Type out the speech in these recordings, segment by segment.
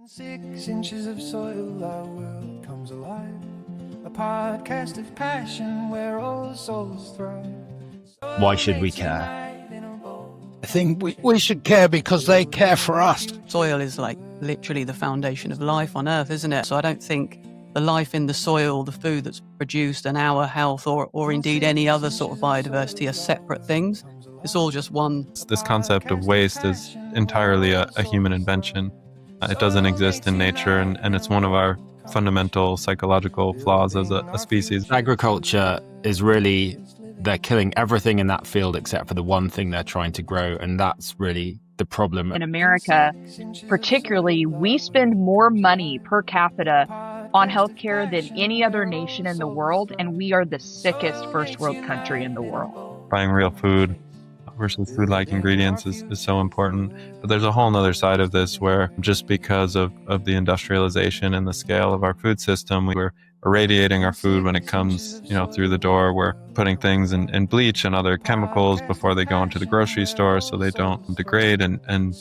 6 inches of soil, our world comes alive. A podcast of passion where all souls thrive. Why should we care? I think we should care because they care for us. Soil is like literally the foundation of life on Earth, isn't it? So I don't think the life in the soil, the food that's produced, and our health or indeed any other sort of biodiversity are separate things. It's all just one. This concept of waste is entirely a human invention. It doesn't exist in nature, and it's one of our fundamental psychological flaws as a species. Agriculture is really, they're killing everything in that field except for the one thing they're trying to grow, and that's really the problem. In America, particularly, we spend more money per capita on healthcare than any other nation in the world, and we are the sickest first world country in the world. Buying real food versus food-like ingredients is so important. But there's a whole nother side of this where just because of the industrialization and the scale of our food system, we're irradiating our food when it comes, through the door. We're putting things in bleach and other chemicals before they go into the grocery store so they don't degrade and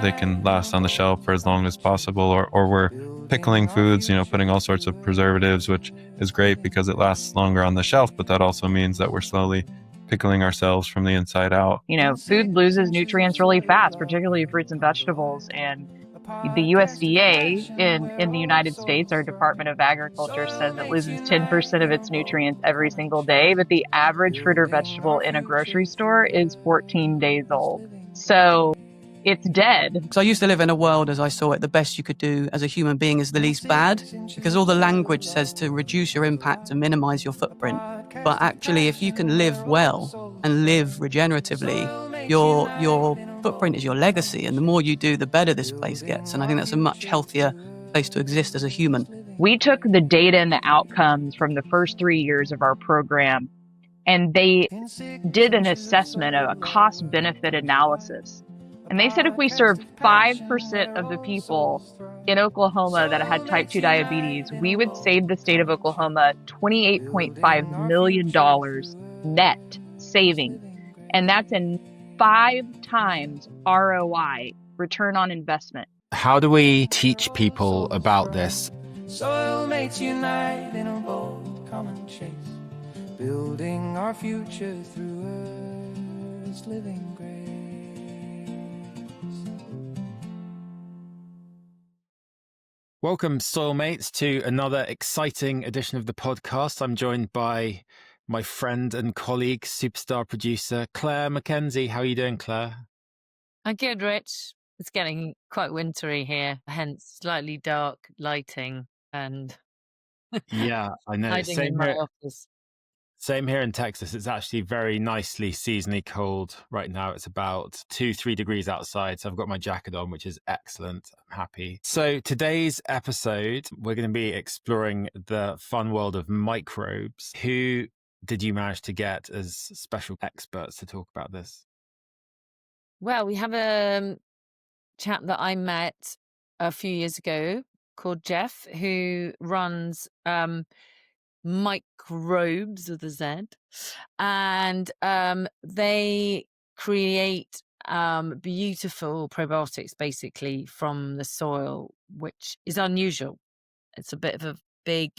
they can last on the shelf for as long as possible. Or we're pickling foods, putting all sorts of preservatives, which is great because it lasts longer on the shelf, but that also means that we're slowly pickling ourselves from the inside out. Food loses nutrients really fast, particularly fruits and vegetables. And the USDA in the United States, our Department of Agriculture, says it loses 10% of its nutrients every single day. But the average fruit or vegetable in a grocery store is 14 days old. So it's dead. So I used to live in a world, as I saw it, the best you could do as a human being is the least bad, because all the language says to reduce your impact and minimize your footprint. But actually, if you can live well and live regeneratively, your footprint is your legacy. And the more you do, the better this place gets. And I think that's a much healthier place to exist as a human. We took the data and the outcomes from the first 3 years of our program, and they did an assessment of a cost-benefit analysis. And they said if we served 5% of the people in Oklahoma that had type 2 diabetes, we would save the state of Oklahoma $28.5 million net saving. And that's in 5 times ROI, return on investment. How do we teach people about this? Soil mates unite in a bold common chase, building our future through Earth's living grace. Welcome, Soilmates, to another exciting edition of the podcast. I'm joined by my friend and colleague, superstar producer, Claire Mackenzie. How are you doing, Claire? I'm good, Rich. It's getting quite wintry here, hence slightly dark lighting and Yeah, I know. hiding in my office. Same here in Texas. It's actually very nicely seasonally cold right now. It's about 2-3 degrees outside. So I've got my jacket on, which is excellent. I'm happy. So today's episode, we're going to be exploring the fun world of microbes. Who did you manage to get as special experts to talk about this? Well, we have a chap that I met a few years ago called Jeff, who runs Microbes with a Z, and they create beautiful probiotics basically from the soil, which is unusual. It's a bit of a big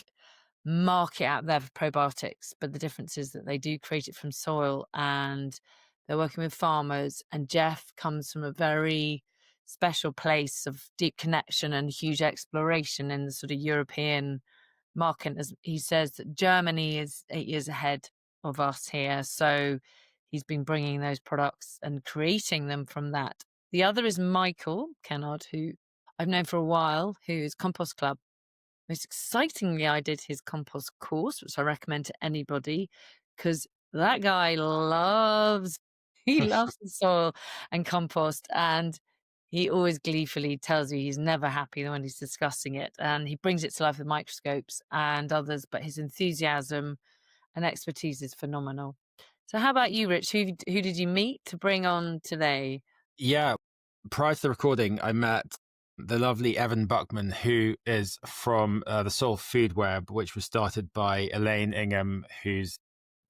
market out there for probiotics, but the difference is that they do create it from soil and they're working with farmers. And Jeff comes from a very special place of deep connection and huge exploration in the sort of European market. As he says, that Germany is 8 years ahead of us here. So he's been bringing those products and creating them from that. The other is Michael Kennard, who I've known for a while, who is Compost Club. Most excitingly, I did his compost course, which I recommend to anybody, because that guy loves the soil and compost, and he always gleefully tells you he's never happy when he's discussing it, and he brings it to life with microscopes and others, but his enthusiasm and expertise is phenomenal. So how about you, Rich? Who did you meet to bring on today? Yeah, prior to the recording, I met the lovely Erin Buckman, who is from the Soul Food Web, which was started by Elaine Ingham, who's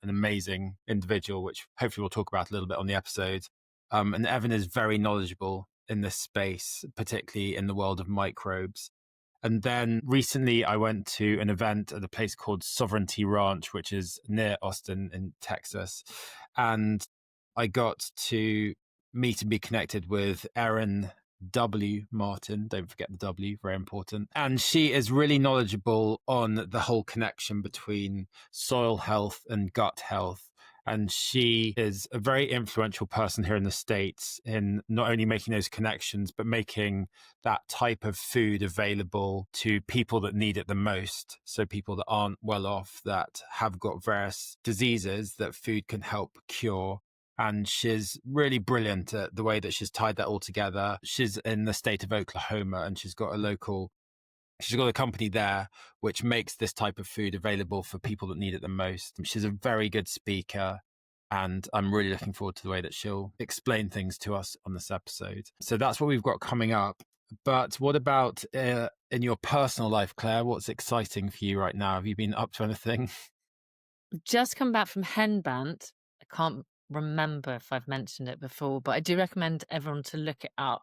an amazing individual, which hopefully we'll talk about a little bit on the episode. And Evan is very knowledgeable in this space, particularly in the world of microbes. And then recently I went to an event at a place called Sovereignty Ranch, which is near Austin in Texas. And I got to meet and be connected with Erin W. Martin. Don't forget the W, very important. And she is really knowledgeable on the whole connection between soil health and gut health. And she is a very influential person here in the States in not only making those connections, but making that type of food available to people that need it the most. So people that aren't well off, that have got various diseases that food can help cure. And she's really brilliant at the way that she's tied that all together. She's in the state of Oklahoma, and she's got a company there which makes this type of food available for people that need it the most. She's a very good speaker, and I'm really looking forward to the way that she'll explain things to us on this episode. So that's what we've got coming up. But what about in your personal life, Claire? What's exciting for you right now? Have you been up to anything? Just come back from Henbant. I can't remember if I've mentioned it before, but I do recommend everyone to look it up.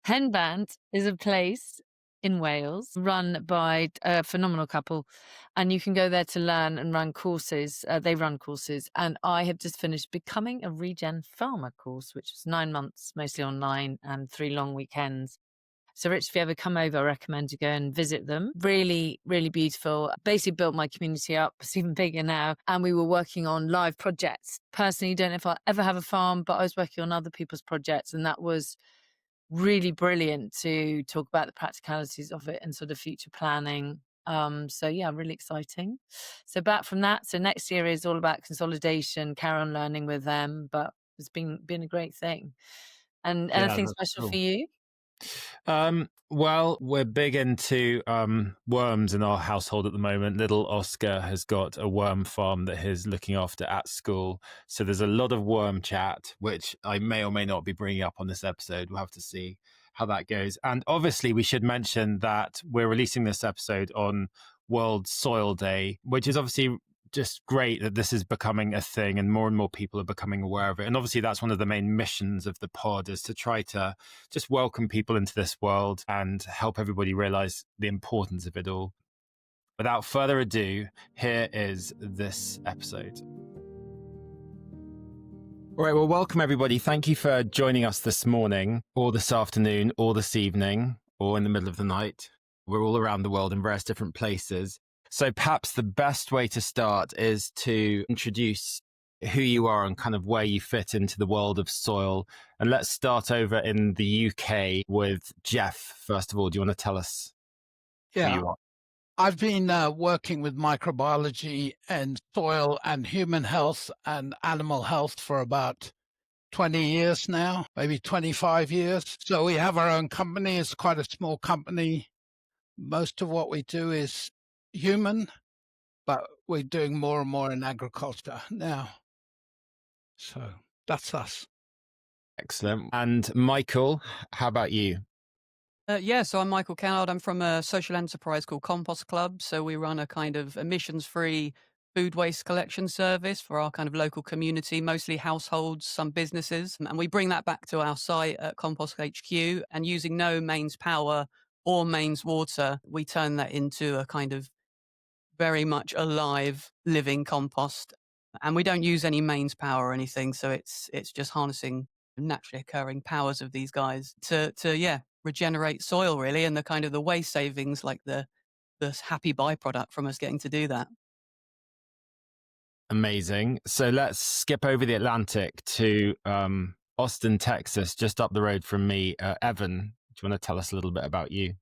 Henbant is a place in Wales run by a phenomenal couple, and you can go there to learn and run courses. They run courses, and I have just finished Becoming a Regen Farmer course, which was 9 months, mostly online, and 3 long weekends. So Rich, if you ever come over, I recommend you go and visit them. Really, really beautiful. Basically built my community up. It's even bigger now. And we were working on live projects. Personally, don't know if I'll ever have a farm, but I was working on other people's projects. And that was really brilliant to talk about the practicalities of it and sort of future planning. So yeah, really exciting. So back from that. So next year is all about consolidation, carry on learning with them. But it's been a great thing. And anything special cool for you? Well, we're big into worms in our household at the moment. Little Oscar has got a worm farm that he's looking after at school. So there's a lot of worm chat, which I may or may not be bringing up on this episode. We'll have to see how that goes. And obviously, we should mention that we're releasing this episode on World Soil Day, which is obviously just great that this is becoming a thing and more people are becoming aware of it. And obviously that's one of the main missions of the pod, is to try to just welcome people into this world and help everybody realize the importance of it all. Without further ado, here is this episode. All right, well, welcome everybody. Thank you for joining us this morning or this afternoon or this evening or in the middle of the night. We're all around the world in various different places. So perhaps the best way to start is to introduce who you are and kind of where you fit into the world of soil. And let's start over in the UK with Jeff. First of all, do you want to tell us who you are? I've been working with microbiology and soil and human health and animal health for about 20 years now, maybe 25 years. So we have our own company. It's quite a small company. Most of what we do is human, but we're doing more and more in agriculture now. So that's us. Excellent. And Michael, how about you? So I'm Michael Kennard. I'm from a social enterprise called Compost Club. So we run a kind of emissions-free food waste collection service for our kind of local community, mostly households, some businesses. And we bring that back to our site at Compost HQ, and using no mains power or mains water, we turn that into a kind of very much alive, living compost. And we don't use any mains power or anything. So it's just harnessing naturally occurring powers of these guys to regenerate soil, really, and the kind of the waste savings, like the happy byproduct from us getting to do that. Amazing. So let's skip over the Atlantic to Austin, Texas, just up the road from me. Evan, do you want to tell us a little bit about you?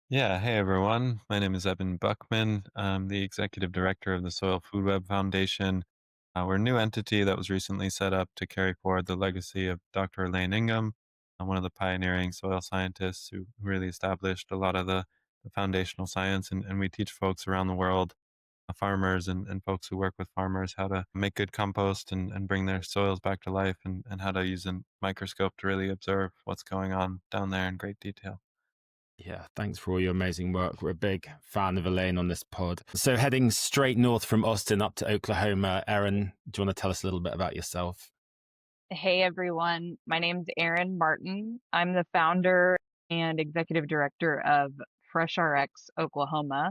Yeah, hey everyone. My name is Erin Buckman. I'm the executive director of the Soil Food Web Foundation. We're a new entity that was recently set up to carry forward the legacy of Dr. Elaine Ingham, one of the pioneering soil scientists who really established a lot of the foundational science. And we teach folks around the world, farmers and folks who work with farmers, how to make good compost and bring their soils back to life, and how to use a microscope to really observe what's going on down there in great detail. Yeah, thanks for all your amazing work. We're a big fan of Elaine on this pod. So heading straight north from Austin up to Oklahoma, Erin, do you want to tell us a little bit about yourself? Hey everyone, my name's Erin Martin. I'm the founder and executive director of FreshRx Oklahoma.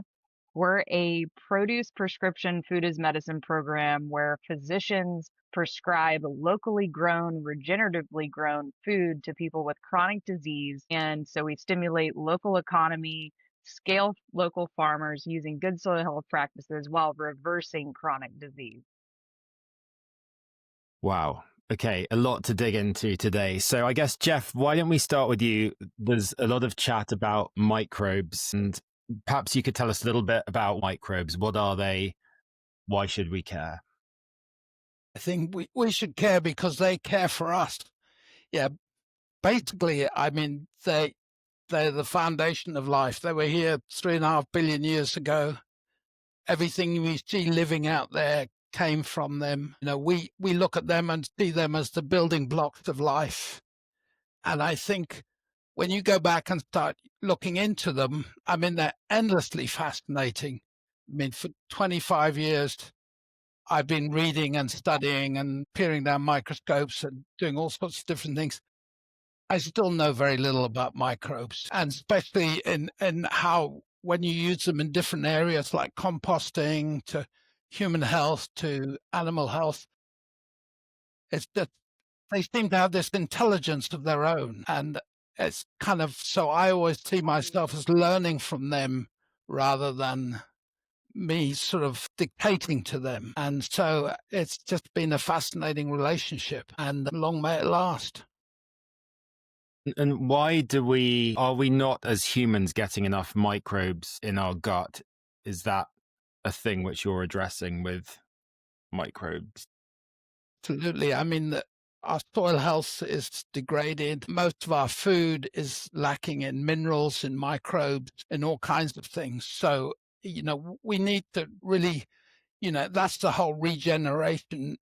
We're a produce prescription food as medicine program where physicians prescribe locally grown, regeneratively grown food to people with chronic disease. And so we stimulate local economy, scale local farmers using good soil health practices while reversing chronic disease. Wow. Okay, a lot to dig into today. So I guess, Jeff, why don't we start with you? There's a lot of chat about microbes, and perhaps you could tell us a little bit about microbes. What are they? Why should we care? I think we should care because they care for us. Yeah, basically, I mean, they're the foundation of life. They were here 3.5 billion years ago. Everything we see living out there came from them. You know, we look at them and see them as the building blocks of life. And I think when you go back and start looking into them, I mean, they're endlessly fascinating. I mean, for 25 years, I've been reading and studying and peering down microscopes and doing all sorts of different things. I still know very little about microbes, and especially in how when you use them in different areas like composting to human health to animal health, it's that they seem to have this intelligence of their own. And it's kind of, so I always see myself as learning from them rather than me sort of dictating to them. And so it's just been a fascinating relationship, and long may it last. And why are we not as humans getting enough microbes in our gut? Is that a thing which you're addressing with microbes? Absolutely. I mean, our soil health is degraded. Most of our food is lacking in minerals, in microbes, in all kinds of things. So, you know, we need to really, you know, that's the whole regenerative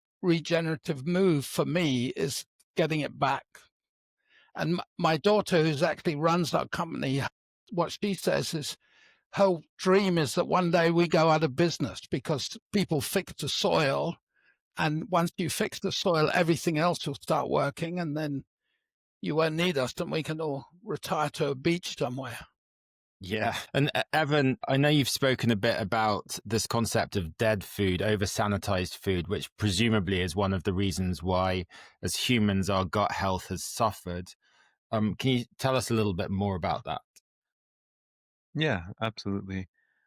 move for me, is getting it back. And my daughter, who's actually runs our company, what she says is her dream is that one day we go out of business because people fix the soil. And once you fix the soil, everything else will start working, and then you won't need us, and we can all retire to a beach somewhere. Yeah. And Evan, I know you've spoken a bit about this concept of dead food, over sanitized food, which presumably is one of the reasons why, as humans, our gut health has suffered. Can you tell us a little bit more about that? Yeah, absolutely.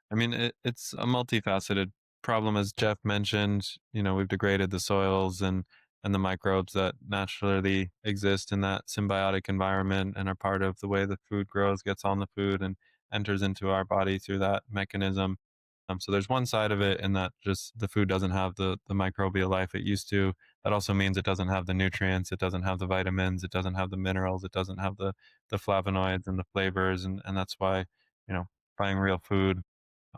I mean, it's a multifaceted problem, as Jeff mentioned. You know, we've degraded the soils and the microbes that naturally exist in that symbiotic environment and are part of the way the food grows, gets on the food, and enters into our body through that mechanism. So there's one side of it in that just the food doesn't have the microbial life it used to. That also means it doesn't have the nutrients, it doesn't have the vitamins, it doesn't have the minerals, it doesn't have the flavonoids and the flavors, and that's why, you know, buying real food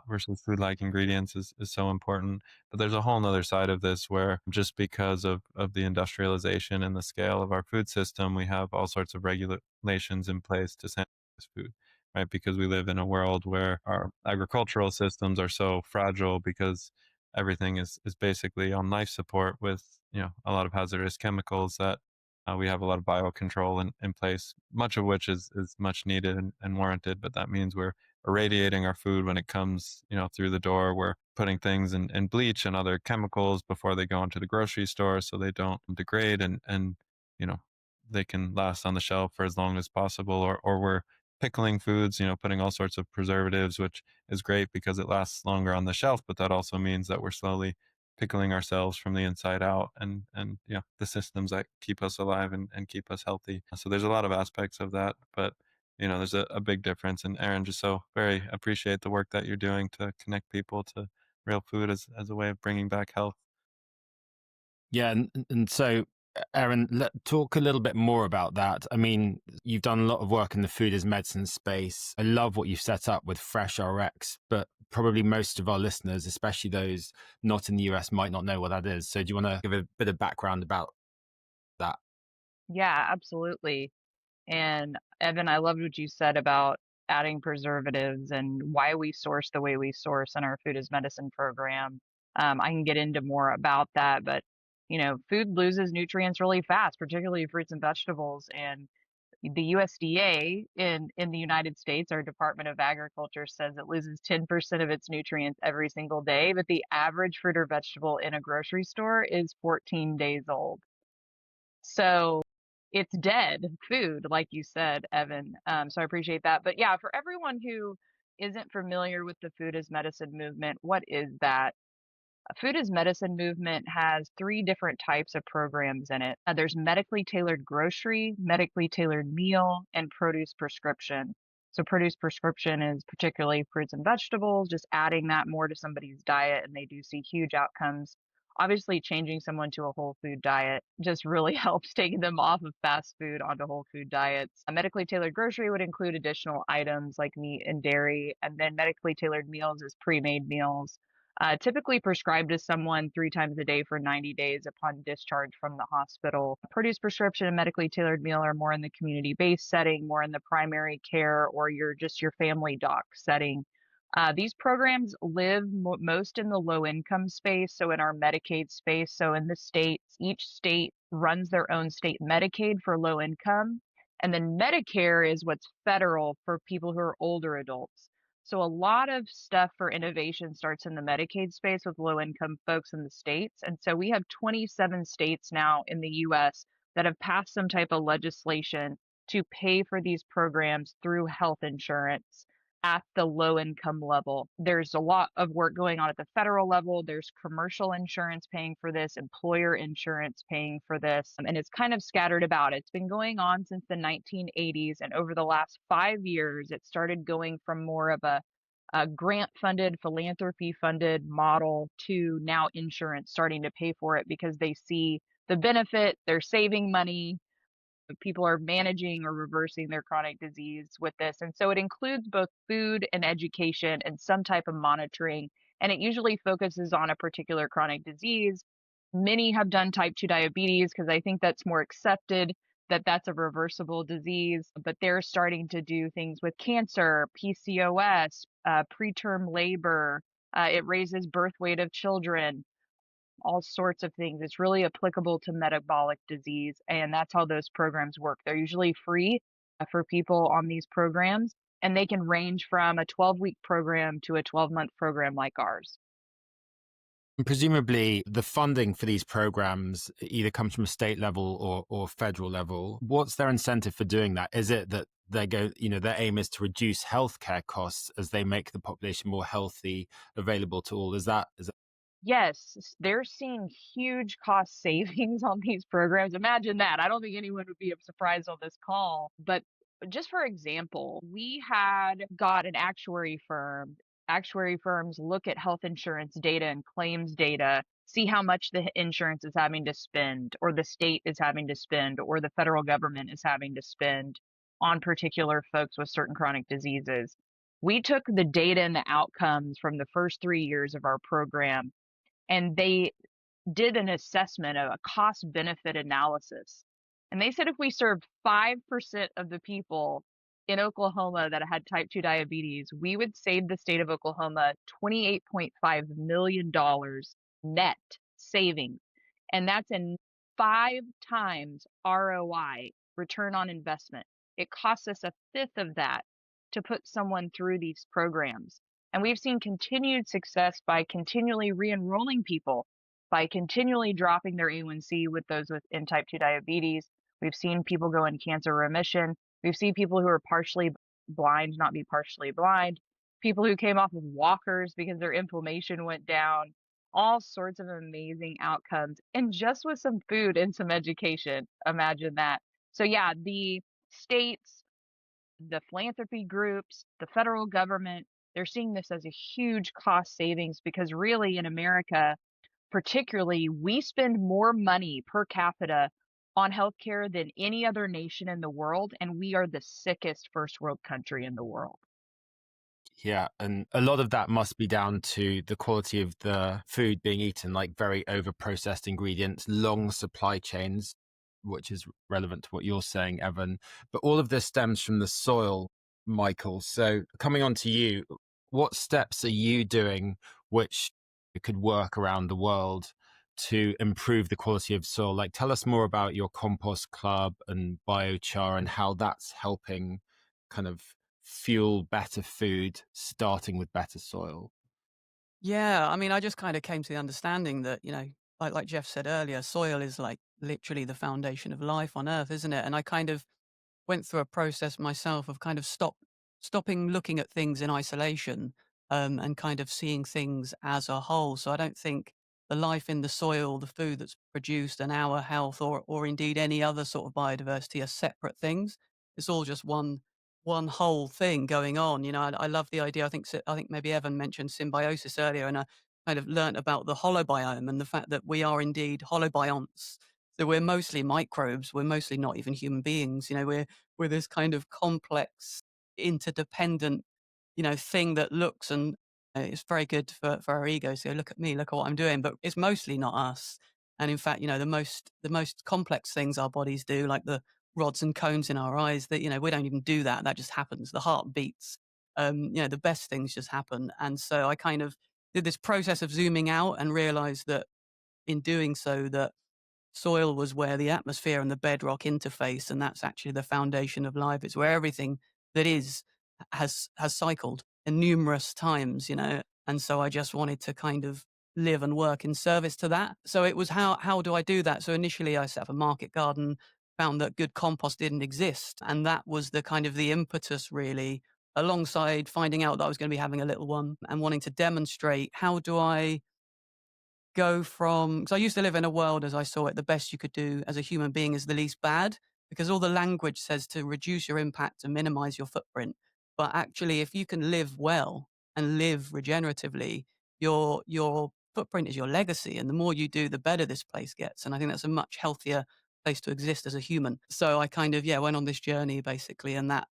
versus food like ingredients is so important. But there's a whole nother side of this where just because of the industrialization and the scale of our food system, we have all sorts of regulations in place to sanitize food, right? Because we live in a world where our agricultural systems are so fragile because everything is basically on life support with, you know, a lot of hazardous chemicals that we have a lot of biocontrol in place, much of which is much needed and warranted. But that means we're irradiating our food when it comes, you know, through the door. We're putting things in bleach and other chemicals before they go into the grocery store so they don't degrade and you know, they can last on the shelf for as long as possible. Or we're pickling foods, you know, putting all sorts of preservatives, which is great because it lasts longer on the shelf, but that also means that we're slowly pickling ourselves from the inside out and you know, the systems that keep us alive and keep us healthy. So there's a lot of aspects of that, but you know, there's a big difference. And Erin, just so very appreciate the work that you're doing to connect people to real food as a way of bringing back health. Yeah. And so, Erin, talk a little bit more about that. I mean, you've done a lot of work in the food as medicine space. I love what you've set up with FreshRx, but probably most of our listeners, especially those not in the US, might not know what that is. So do you want to give a bit of background about that? Yeah, absolutely. And Evan, I loved what you said about adding preservatives and why we source the way we source in our food as medicine program. I can get into more about that, but food loses nutrients really fast, particularly fruits and vegetables. And the USDA in the United States, our Department of Agriculture, says it loses 10% of its nutrients every single day, but the average fruit or vegetable in a grocery store is 14 days old. So it's dead food, like you said, Evan. So I appreciate that. But yeah, for everyone who isn't familiar with the food as medicine movement, what is that? Food as medicine movement has 3 different types of programs in it. There's medically tailored grocery, medically tailored meal, and produce prescription. So produce prescription is particularly fruits and vegetables, just adding that more to somebody's diet, and they do see huge outcomes. Obviously, changing someone to a whole food diet just really helps, taking them off of fast food onto whole food diets. A medically tailored grocery would include additional items like meat and dairy, and then medically tailored meals is pre-made meals. Typically prescribed to someone 3 times a day for 90 days upon discharge from the hospital. Produce prescription and medically tailored meal are more in the community-based setting, more in the primary care or your family doc setting. These programs live most in the low-income space, so in our Medicaid space. So in the states, each state runs their own state Medicaid for low income, and then Medicare is what's federal for people who are older adults. So a lot of stuff for innovation starts in the Medicaid space with low-income folks in the states. And so we have 27 states now in the US that have passed some type of legislation to pay for these programs through health insurance at the low-income level. There's a lot of work going on at the federal level. There's commercial insurance paying for this, employer insurance paying for this, and it's kind of scattered about. It's been going on since the 1980s, and over the last 5 years, it started going from more of a grant-funded, philanthropy-funded model to now insurance starting to pay for it because they see the benefit, they're saving money, people are managing or reversing their chronic disease with this. And so it includes both food and education and some type of monitoring. And it usually focuses on a particular chronic disease. Many have done type 2 diabetes because I think that's more accepted, that that's a reversible disease, but they're starting to do things with cancer, PCOS, preterm labor. It raises birth weight of children, all sorts of things. It's really applicable to metabolic disease, and that's how those programs work. They're usually free for people on these programs, and they can range from a 12-week program to a 12-month program like ours. And presumably the funding for these programs either comes from a state level or federal level. What's their incentive for doing that? Is it that their aim is to reduce healthcare costs as they make the population more healthy, available to all? Is that Yes, they're seeing huge cost savings on these programs. Imagine that. I don't think anyone would be surprised on this call. But just for example, we had got an actuary firm. Actuary firms look at health insurance data and claims data, see how much the insurance is having to spend, or the state is having to spend, or the federal government is having to spend on particular folks with certain chronic diseases. We took the data and the outcomes from the first 3 years of our program, and they did an assessment of a cost benefit analysis. And they said if we served 5% of the people in Oklahoma that had type 2 diabetes, we would save the state of Oklahoma $28.5 million net savings. And that's in 5 times ROI, return on investment. It costs us a fifth of that to put someone through these programs. And we've seen continued success by continually re-enrolling people, by continually dropping their A1C with those in type 2 diabetes. We've seen people go in cancer remission. We've seen people who are partially blind not be partially blind, people who came off of walkers because their inflammation went down, all sorts of amazing outcomes. And just with some food and some education, imagine that. So yeah, the states, the philanthropy groups, the federal government, they're seeing this as a huge cost savings because really in America, particularly, we spend more money per capita on healthcare than any other nation in the world, and we are the sickest first world country in the world. Yeah, and a lot of that must be down to the quality of the food being eaten, like very over-processed ingredients, long supply chains, which is relevant to what you're saying, Evan. But all of this stems from the soil, Michael. So coming on to you, what steps are you doing which could work around the world to improve the quality of soil. Like, tell us more about your compost club and biochar and how that's helping kind of fuel better food, starting with better soil. Yeah, I mean, I just kind of came to the understanding that, like Jeff said earlier, soil is like literally the foundation of life on Earth, isn't it? And I kind of went through a process myself of kind of stopping looking at things in isolation, and kind of seeing things as a whole. So I don't think the life in the soil, the food that's produced, and our health, or indeed any other sort of biodiversity, are separate things. It's all just one whole thing going on. I love the idea. I think maybe Evan mentioned symbiosis earlier, and I kind of learnt about the holobiome and the fact that we are indeed holobionts. So we're mostly microbes. We're mostly not even human beings. We're this kind of complex, interdependent, thing that looks, and it's very good for our egos. So look at me, look at what I'm doing, but it's mostly not us. And in fact, the most complex things our bodies do, like the rods and cones in our eyes, that we don't even do that. That just happens. The heart beats. The best things just happen. And so I kind of did this process of zooming out and realized that in doing so, that soil was where the atmosphere and the bedrock interface, and that's actually the foundation of life. It's where everything that is has cycled and numerous times, and so I just wanted to kind of live and work in service to that. So it was, how do I do that? So initially I set up a market garden, found that good compost didn't exist, and that was the kind of the impetus, really, alongside finding out that I was going to be having a little one and wanting to demonstrate, how do I go from, because I used to live in a world, as I saw it, the best you could do as a human being is the least bad, because all the language says to reduce your impact and minimize your footprint. But actually, if you can live well and live regeneratively, your footprint is your legacy. And the more you do, the better this place gets. And I think that's a much healthier place to exist as a human. So I kind of, went on this journey, basically. And that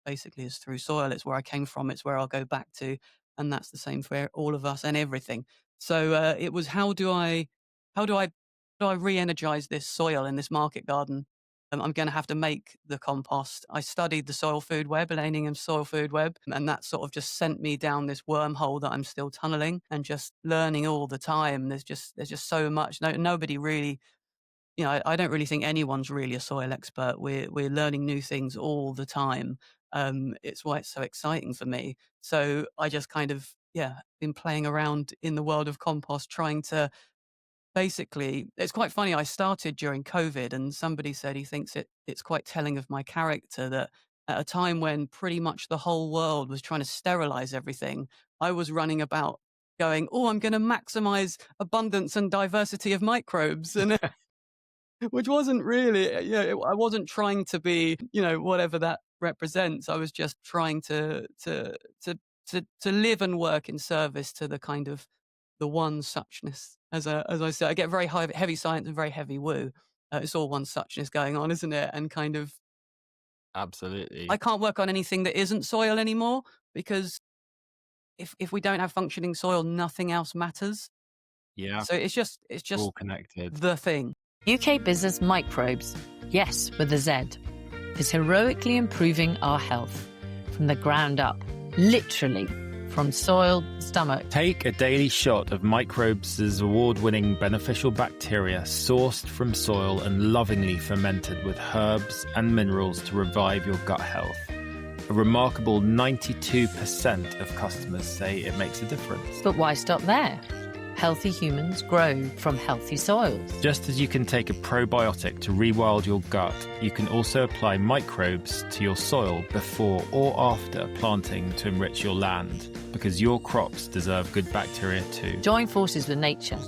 basically is through soil. It's where I came from. It's where I'll go back to. And that's the same for all of us and everything. So it was, how do I re-energize this soil in this market garden? I'm going to have to make the compost. I studied the soil food web, Laningham's soil food web, and that sort of just sent me down this wormhole that I'm still tunneling and just learning all the time. There's just so much. Nobody really, I don't really think anyone's really a soil expert. We're learning new things all the time. It's why it's so exciting for me. So I just kind of, been playing around in the world of compost, trying to, basically, it's quite funny. I started during COVID, and somebody said he thinks it's quite telling of my character that at a time when pretty much the whole world was trying to sterilize everything, I was running about going, oh, I'm going to maximize abundance and diversity of microbes. And which wasn't really, I wasn't trying to be, whatever that represents. I was just trying to live and work in service to the kind of the one suchness. As I say, I get very heavy science and very heavy woo. It's all one suchness going on, isn't it? And kind of, Absolutely. I can't work on anything that isn't soil anymore, because if we don't have functioning soil, nothing else matters. Yeah. So it's just All connected. the thing. UK business Microbes, yes, with a Z, is heroically improving our health from the ground up, literally from soil to stomach. Take a daily shot of Microbes' award-winning beneficial bacteria sourced from soil and lovingly fermented with herbs and minerals to revive your gut health. A remarkable 92% of customers say it makes a difference. But why stop there? Healthy humans grow from healthy soils. Just as you can take a probiotic to rewild your gut, you can also apply Microbes to your soil before or after planting to enrich your land, because your crops deserve good bacteria too. Join forces with nature.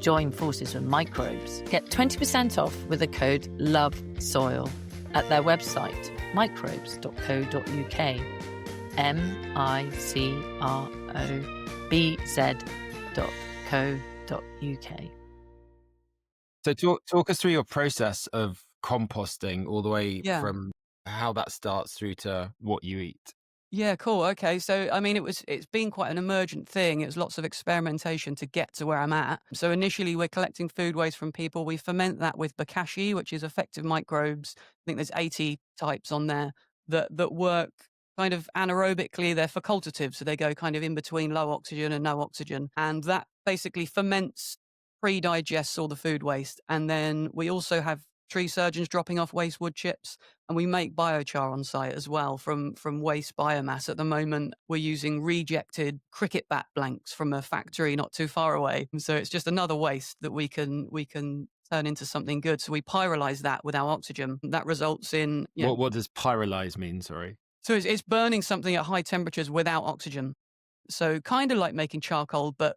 Join forces with Microbes. Get 20% off with the code LOVESOIL at their website, microbz.co.uk. microbz.co.uk. So talk us through your process of composting all the way from how that starts through to what you eat. Yeah, cool. Okay. So, I mean, it's been quite an emergent thing. It was lots of experimentation to get to where I'm at. So initially we're collecting food waste from people. We ferment that with bokashi, which is effective microbes. I think there's 80 types on there that work kind of anaerobically. They're facultative. So they go kind of in between low oxygen and no oxygen. And that basically ferments pre-digests all the food waste. And then we also have tree surgeons dropping off waste wood chips, and we make biochar on site as well from waste biomass. At the moment, we're using rejected cricket bat blanks from a factory not too far away. So it's just another waste that we can turn into something good. So we pyrolyze that with our oxygen. That results in What does pyrolyze mean? Sorry. So it's burning something at high temperatures without oxygen. So kind of like making charcoal, but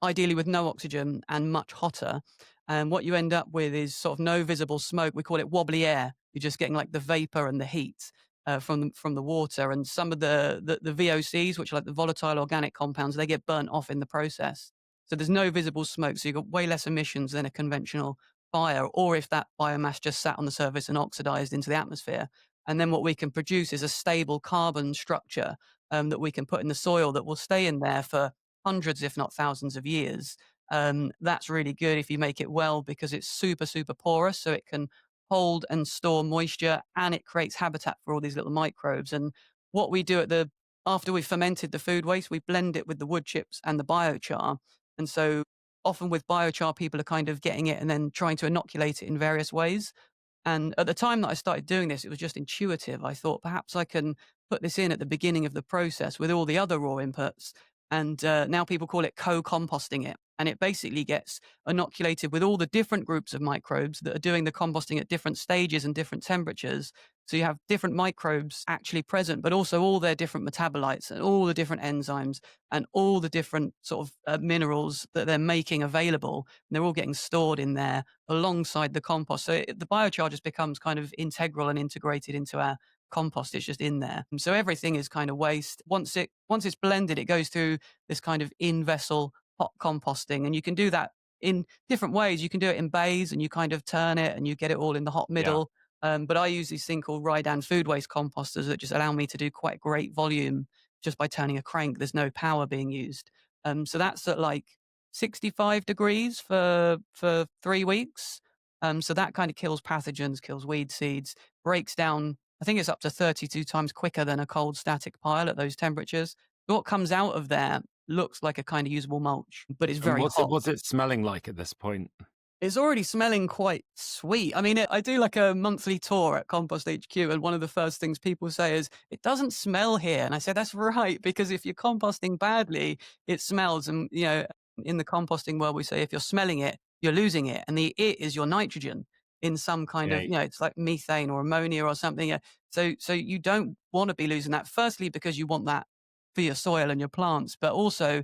ideally with no oxygen and much hotter. And what you end up with is sort of no visible smoke. We call it wobbly air. You're just getting like the vapor and the heat from the water. And some of the VOCs, which are like the volatile organic compounds, they get burnt off in the process. So there's no visible smoke. So you've got way less emissions than a conventional fire, or if that biomass just sat on the surface and oxidized into the atmosphere. And then what we can produce is a stable carbon structure that we can put in the soil that will stay in there for hundreds, if not thousands of years. That's really good if you make it well, because it's super, super porous. So it can hold and store moisture, and it creates habitat for all these little microbes. And what we do after we've fermented the food waste, we blend it with the wood chips and the biochar. And so often with biochar, people are kind of getting it and then trying to inoculate it in various ways. And at the time that I started doing this, it was just intuitive. I thought perhaps I can put this in at the beginning of the process with all the other raw inputs. And now people call it co-composting it. And it basically gets inoculated with all the different groups of microbes that are doing the composting at different stages and different temperatures. So you have different microbes actually present, but also all their different metabolites and all the different enzymes and all the different sort of minerals that they're making available. And they're all getting stored in there alongside the compost. So the biochar just becomes kind of integral and integrated into our compost. It's just in there. And so everything is kind of waste. Once it's blended, it goes through this kind of in-vessel hot composting. And you can do that in different ways. You can do it in bays and you kind of turn it and you get it all in the hot middle. But I use these thing called Rydan food waste composters that just allow me to do quite great volume just by turning a crank. There's no power being used. So that's at like 65 degrees for 3 weeks. So that kind of kills pathogens, kills weed seeds, breaks down. I think it's up to 32 times quicker than a cold static pile at those temperatures. What comes out of there looks like a kind of usable mulch, but it's very hot. What's it smelling like at this point? It's already smelling quite sweet. I mean, I do like a monthly tour at Compost HQ, and one of the first things people say is, it doesn't smell here. And I say, that's right, because if you're composting badly, it smells. And, in the composting world, we say if you're smelling it, you're losing it. And the it is your nitrogen in some kind of, it's like methane or ammonia or something. So you don't want to be losing that. Firstly, because you want that for your soil and your plants, but also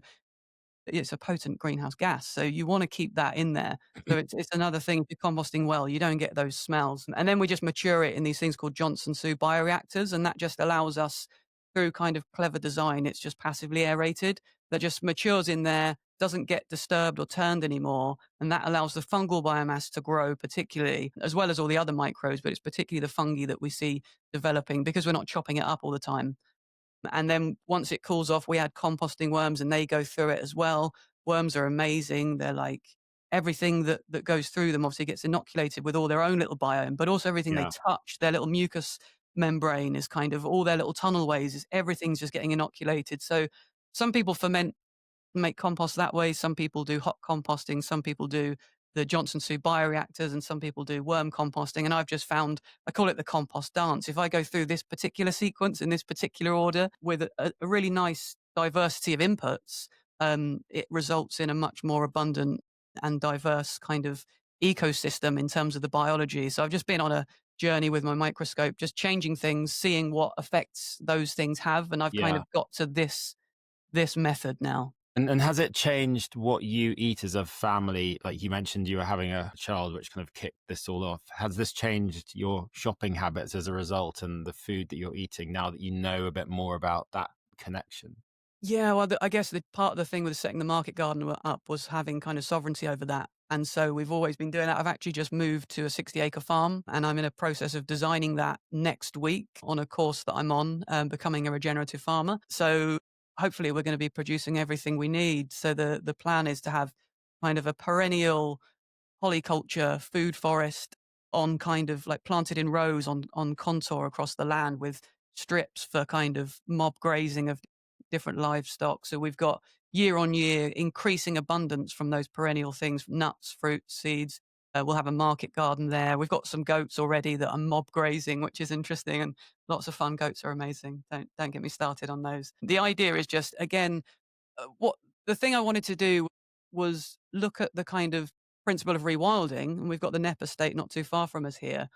it's a potent greenhouse gas. So you want to keep that in there. So it's another thing. If you're composting well, you don't get those smells. And then we just mature it in these things called Johnson-Su bioreactors. And that just allows us, through kind of clever design, it's just passively aerated, that just matures in there, doesn't get disturbed or turned anymore. And that allows the fungal biomass to grow particularly, as well as all the other microbes, but it's particularly the fungi that we see developing because we're not chopping it up all the time. And then once it cools off, we add composting worms and they go through it as well. Worms are amazing. They're like everything that goes through them obviously gets inoculated with all their own little biome, but also everything they touch, their little mucus membrane is kind of all their little tunnel ways, everything's just getting inoculated. So some people make compost that way. Some people do hot composting. Some people do the Johnson-Su bioreactors, and some people do worm composting. And I've just found, I call it the compost dance. If I go through this particular sequence in this particular order with a really nice diversity of inputs, it results in a much more abundant and diverse kind of ecosystem in terms of the biology. So I've just been on a journey with my microscope, just changing things, seeing what effects those things have. And I've kind of got to this method now. And has it changed what you eat as a family? Like you mentioned, you were having a child, which kind of kicked this all off. Has this changed your shopping habits as a result, and the food that you're eating now that you know a bit more about that connection? Yeah, well, I guess the part of the thing with setting the market garden up was having kind of sovereignty over that. And so we've always been doing that. I've actually just moved to a 60-acre farm, and I'm in a process of designing that next week on a course that I'm on, becoming a regenerative farmer. So hopefully we're going to be producing everything we need. So the plan is to have kind of a perennial polyculture food forest on kind of like planted in rows on contour across the land with strips for kind of mob grazing of different livestock. So we've got year on year, increasing abundance from those perennial things, nuts, fruits, seeds. We'll have a market garden there. We've got some goats already that are mob grazing, which is interesting, and lots of fun. Goats are amazing. Don't get me started on those. The idea is just, again, what the thing I wanted to do was look at the kind of principle of rewilding, and we've got the Nep estate not too far from us here,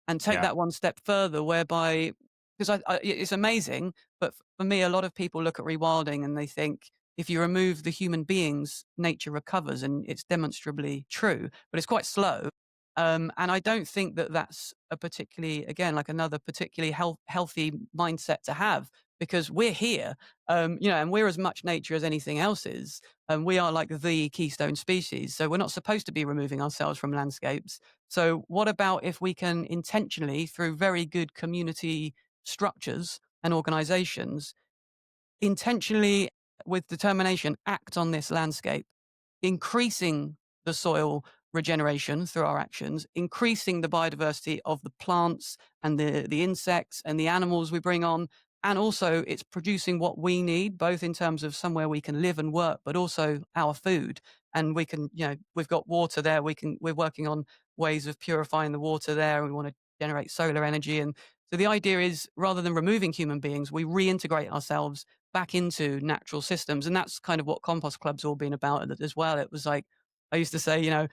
and take that one step further, whereby, because it's amazing, but for me, a lot of people look at rewilding and they think if you remove the human beings, nature recovers, and it's demonstrably true, but it's quite slow. And I don't think that that's a particularly, again, like another particularly healthy mindset to have, because we're here, and we're as much nature as anything else is. And we are like the keystone species. So we're not supposed to be removing ourselves from landscapes. So what about if we can intentionally, through very good community structures and organizations, intentionally, with determination, act on this landscape, increasing the soil regeneration through our actions, increasing the biodiversity of the plants and the insects and the animals we bring on. And also it's producing what we need, both in terms of somewhere we can live and work, but also our food. And we can, we've got water there. We're working on ways of purifying the water there. We want to generate solar energy. And so the idea is, rather than removing human beings, we reintegrate ourselves back into natural systems. And that's kind of what Compost Club's all been about as well. It was like, I used to say,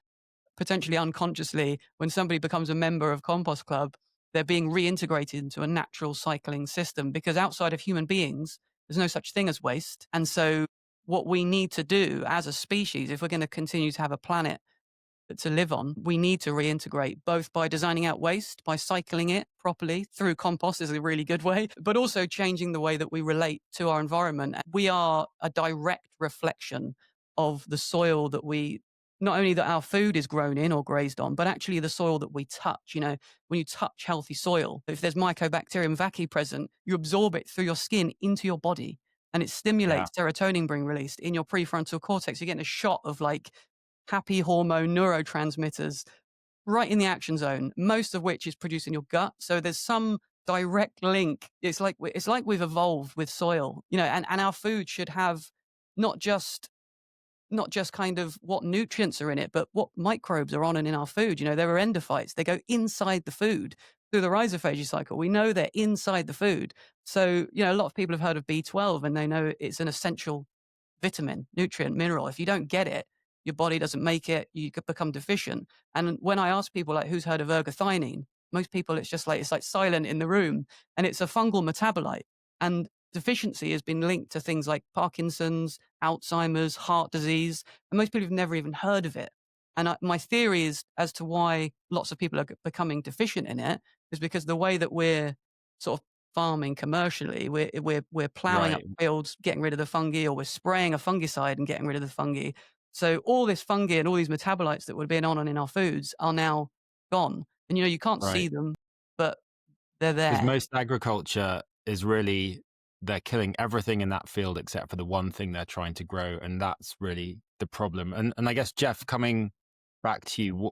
potentially unconsciously, when somebody becomes a member of Compost Club, they're being reintegrated into a natural cycling system, because outside of human beings, there's no such thing as waste. And so what we need to do as a species, if we're going to continue to have a planet to live on, we need to reintegrate, both by designing out waste, by cycling it properly through compost is a really good way, but also changing the way that we relate to our environment. We are a direct reflection of the soil that not only that our food is grown in or grazed on, but actually the soil that we touch. When you touch healthy soil, if there's Mycobacterium vaccae present, you absorb it through your skin into your body, and it stimulates serotonin being released in your prefrontal cortex. You're getting a shot of happy hormone neurotransmitters right in the action zone, most of which is produced in your gut. So there's some direct link. It's like we've evolved with soil, and our food should have not just kind of what nutrients are in it, but what microbes are on and in our food. There are endophytes. They go inside the food through the rhizophagy cycle. We know they're inside the food. So, a lot of people have heard of B12, and they know it's an essential vitamin, nutrient, mineral. If you don't get it, your body doesn't make it, you could become deficient. And when I ask people who's heard of ergothioneine, most people, it's like silent in the room, and it's a fungal metabolite. And deficiency has been linked to things like Parkinson's, Alzheimer's, heart disease, and most people have never even heard of it. And my theory is as to why lots of people are becoming deficient in it is because the way that we're sort of farming commercially, we're plowing up fields, getting rid of the fungi, or we're spraying a fungicide and getting rid of the fungi. So all this fungi and all these metabolites that would have been on and in our foods are now gone. And you can't see them, but they're there. Because most agriculture is really, they're killing everything in that field except for the one thing they're trying to grow. And that's really the problem. And I guess, Jeff, coming back to you,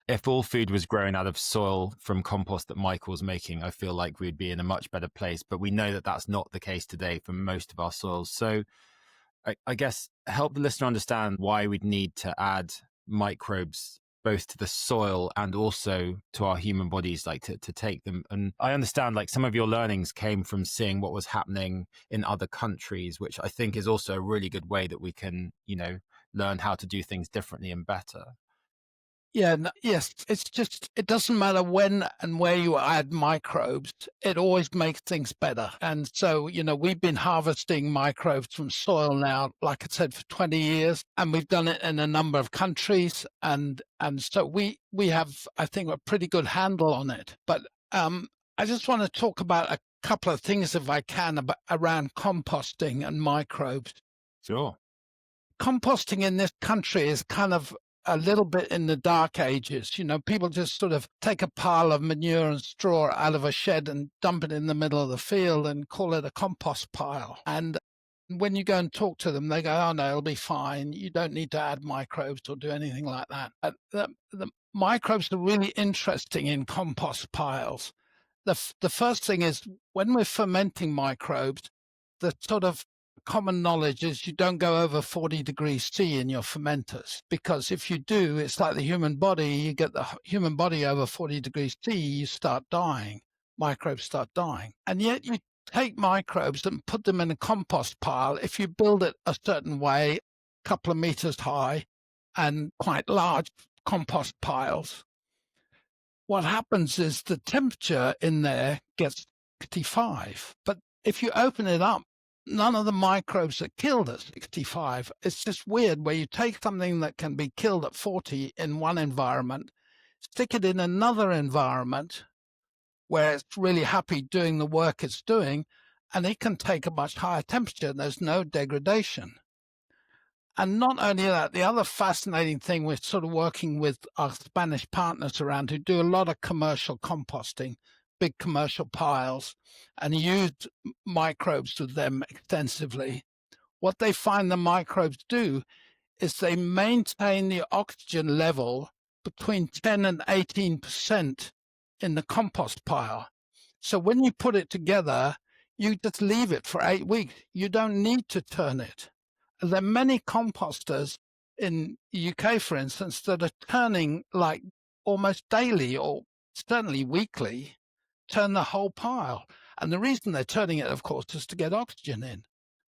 if all food was grown out of soil from compost that Michael's making, I feel like we'd be in a much better place. But we know that that's not the case today for most of our soils. So I guess help the listener understand why we'd need to add microbes both to the soil and also to our human bodies, to take them. And I understand some of your learnings came from seeing what was happening in other countries, which I think is also a really good way that we can, learn how to do things differently and better. Yes, it's just, it doesn't matter when and where you add microbes, it always makes things better. And so, we've been harvesting microbes from soil now, like I said, for 20 years, and we've done it in a number of countries. And so we have, I think, a pretty good handle on it. But I just want to talk about a couple of things, if I can, around composting and microbes. Sure. Composting in this country is kind of a little bit in the dark ages. People just sort of take a pile of manure and straw out of a shed and dump it in the middle of the field and call it a compost pile. And when you go and talk to them, they go, oh no, it'll be fine. You don't need to add microbes or do anything like that. The microbes are really interesting in compost piles. The first thing is, when we're fermenting microbes, the sort of common knowledge is you don't go over 40 degrees C in your fermenters, because if you do, it's like the human body. You get the human body over 40 degrees C, you start dying. Microbes start dying. And yet you take microbes and put them in a compost pile. If you build it a certain way, a couple of meters high and quite large compost piles, what happens is the temperature in there gets 65. But if you open it up, none of the microbes are killed at 65. It's just weird where you take something that can be killed at 40 in one environment, stick it in another environment where it's really happy doing the work it's doing, and it can take a much higher temperature. There's no degradation. And not only that, the other fascinating thing, we're sort of working with our Spanish partners around who do a lot of commercial composting, big commercial piles, and use microbes with them extensively. What they find the microbes do is they maintain the oxygen level between 10 and 18% in the compost pile. So when you put it together, you just leave it for 8 weeks. You don't need to turn it. There are many composters in the UK, for instance, that are turning like almost daily or certainly weekly, turn the whole pile. And the reason they're turning it, of course, is to get oxygen in.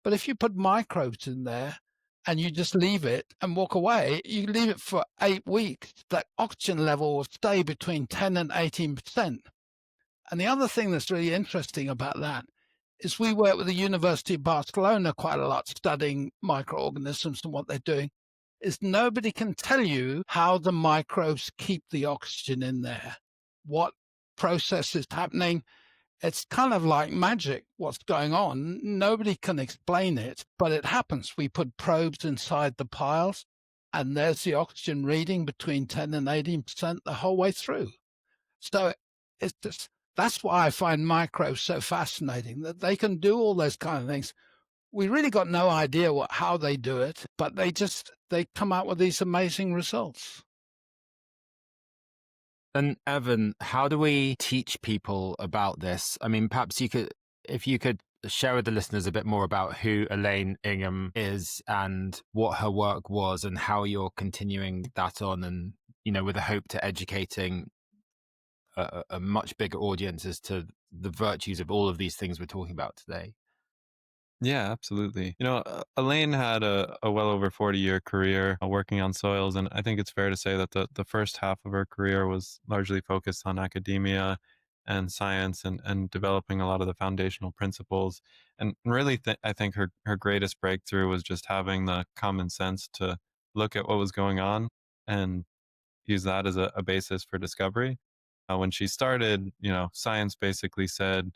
But if you put microbes in there and you just leave it and walk away, you leave it for 8 weeks, that oxygen level will stay between 10 and 18%. And the other thing that's really interesting about that is we work with the University of Barcelona quite a lot, studying microorganisms and what they're doing, is nobody can tell you how the microbes keep the oxygen in there, what process is happening. It's kind of like magic, what's going on. Nobody can explain it, but it happens. We put probes inside the piles, and there's the oxygen reading between 10 and 18% the whole way through. So it's just, that's why I find microbes so fascinating, that they can do all those kind of things. We really got no idea how they do it, but they come out with these amazing results. And Evan, how do we teach people about this? I mean, perhaps if you could share with the listeners a bit more about who Elaine Ingham is and what her work was and how you're continuing that on, and, with a hope to educating a much bigger audience as to the virtues of all of these things we're talking about today. Yeah, absolutely. Elaine had a well over 40-year career working on soils, and I think it's fair to say that the first half of her career was largely focused on academia and science and developing a lot of the foundational principles. And really, I think her greatest breakthrough was just having the common sense to look at what was going on and use that as a basis for discovery. When she started, science basically said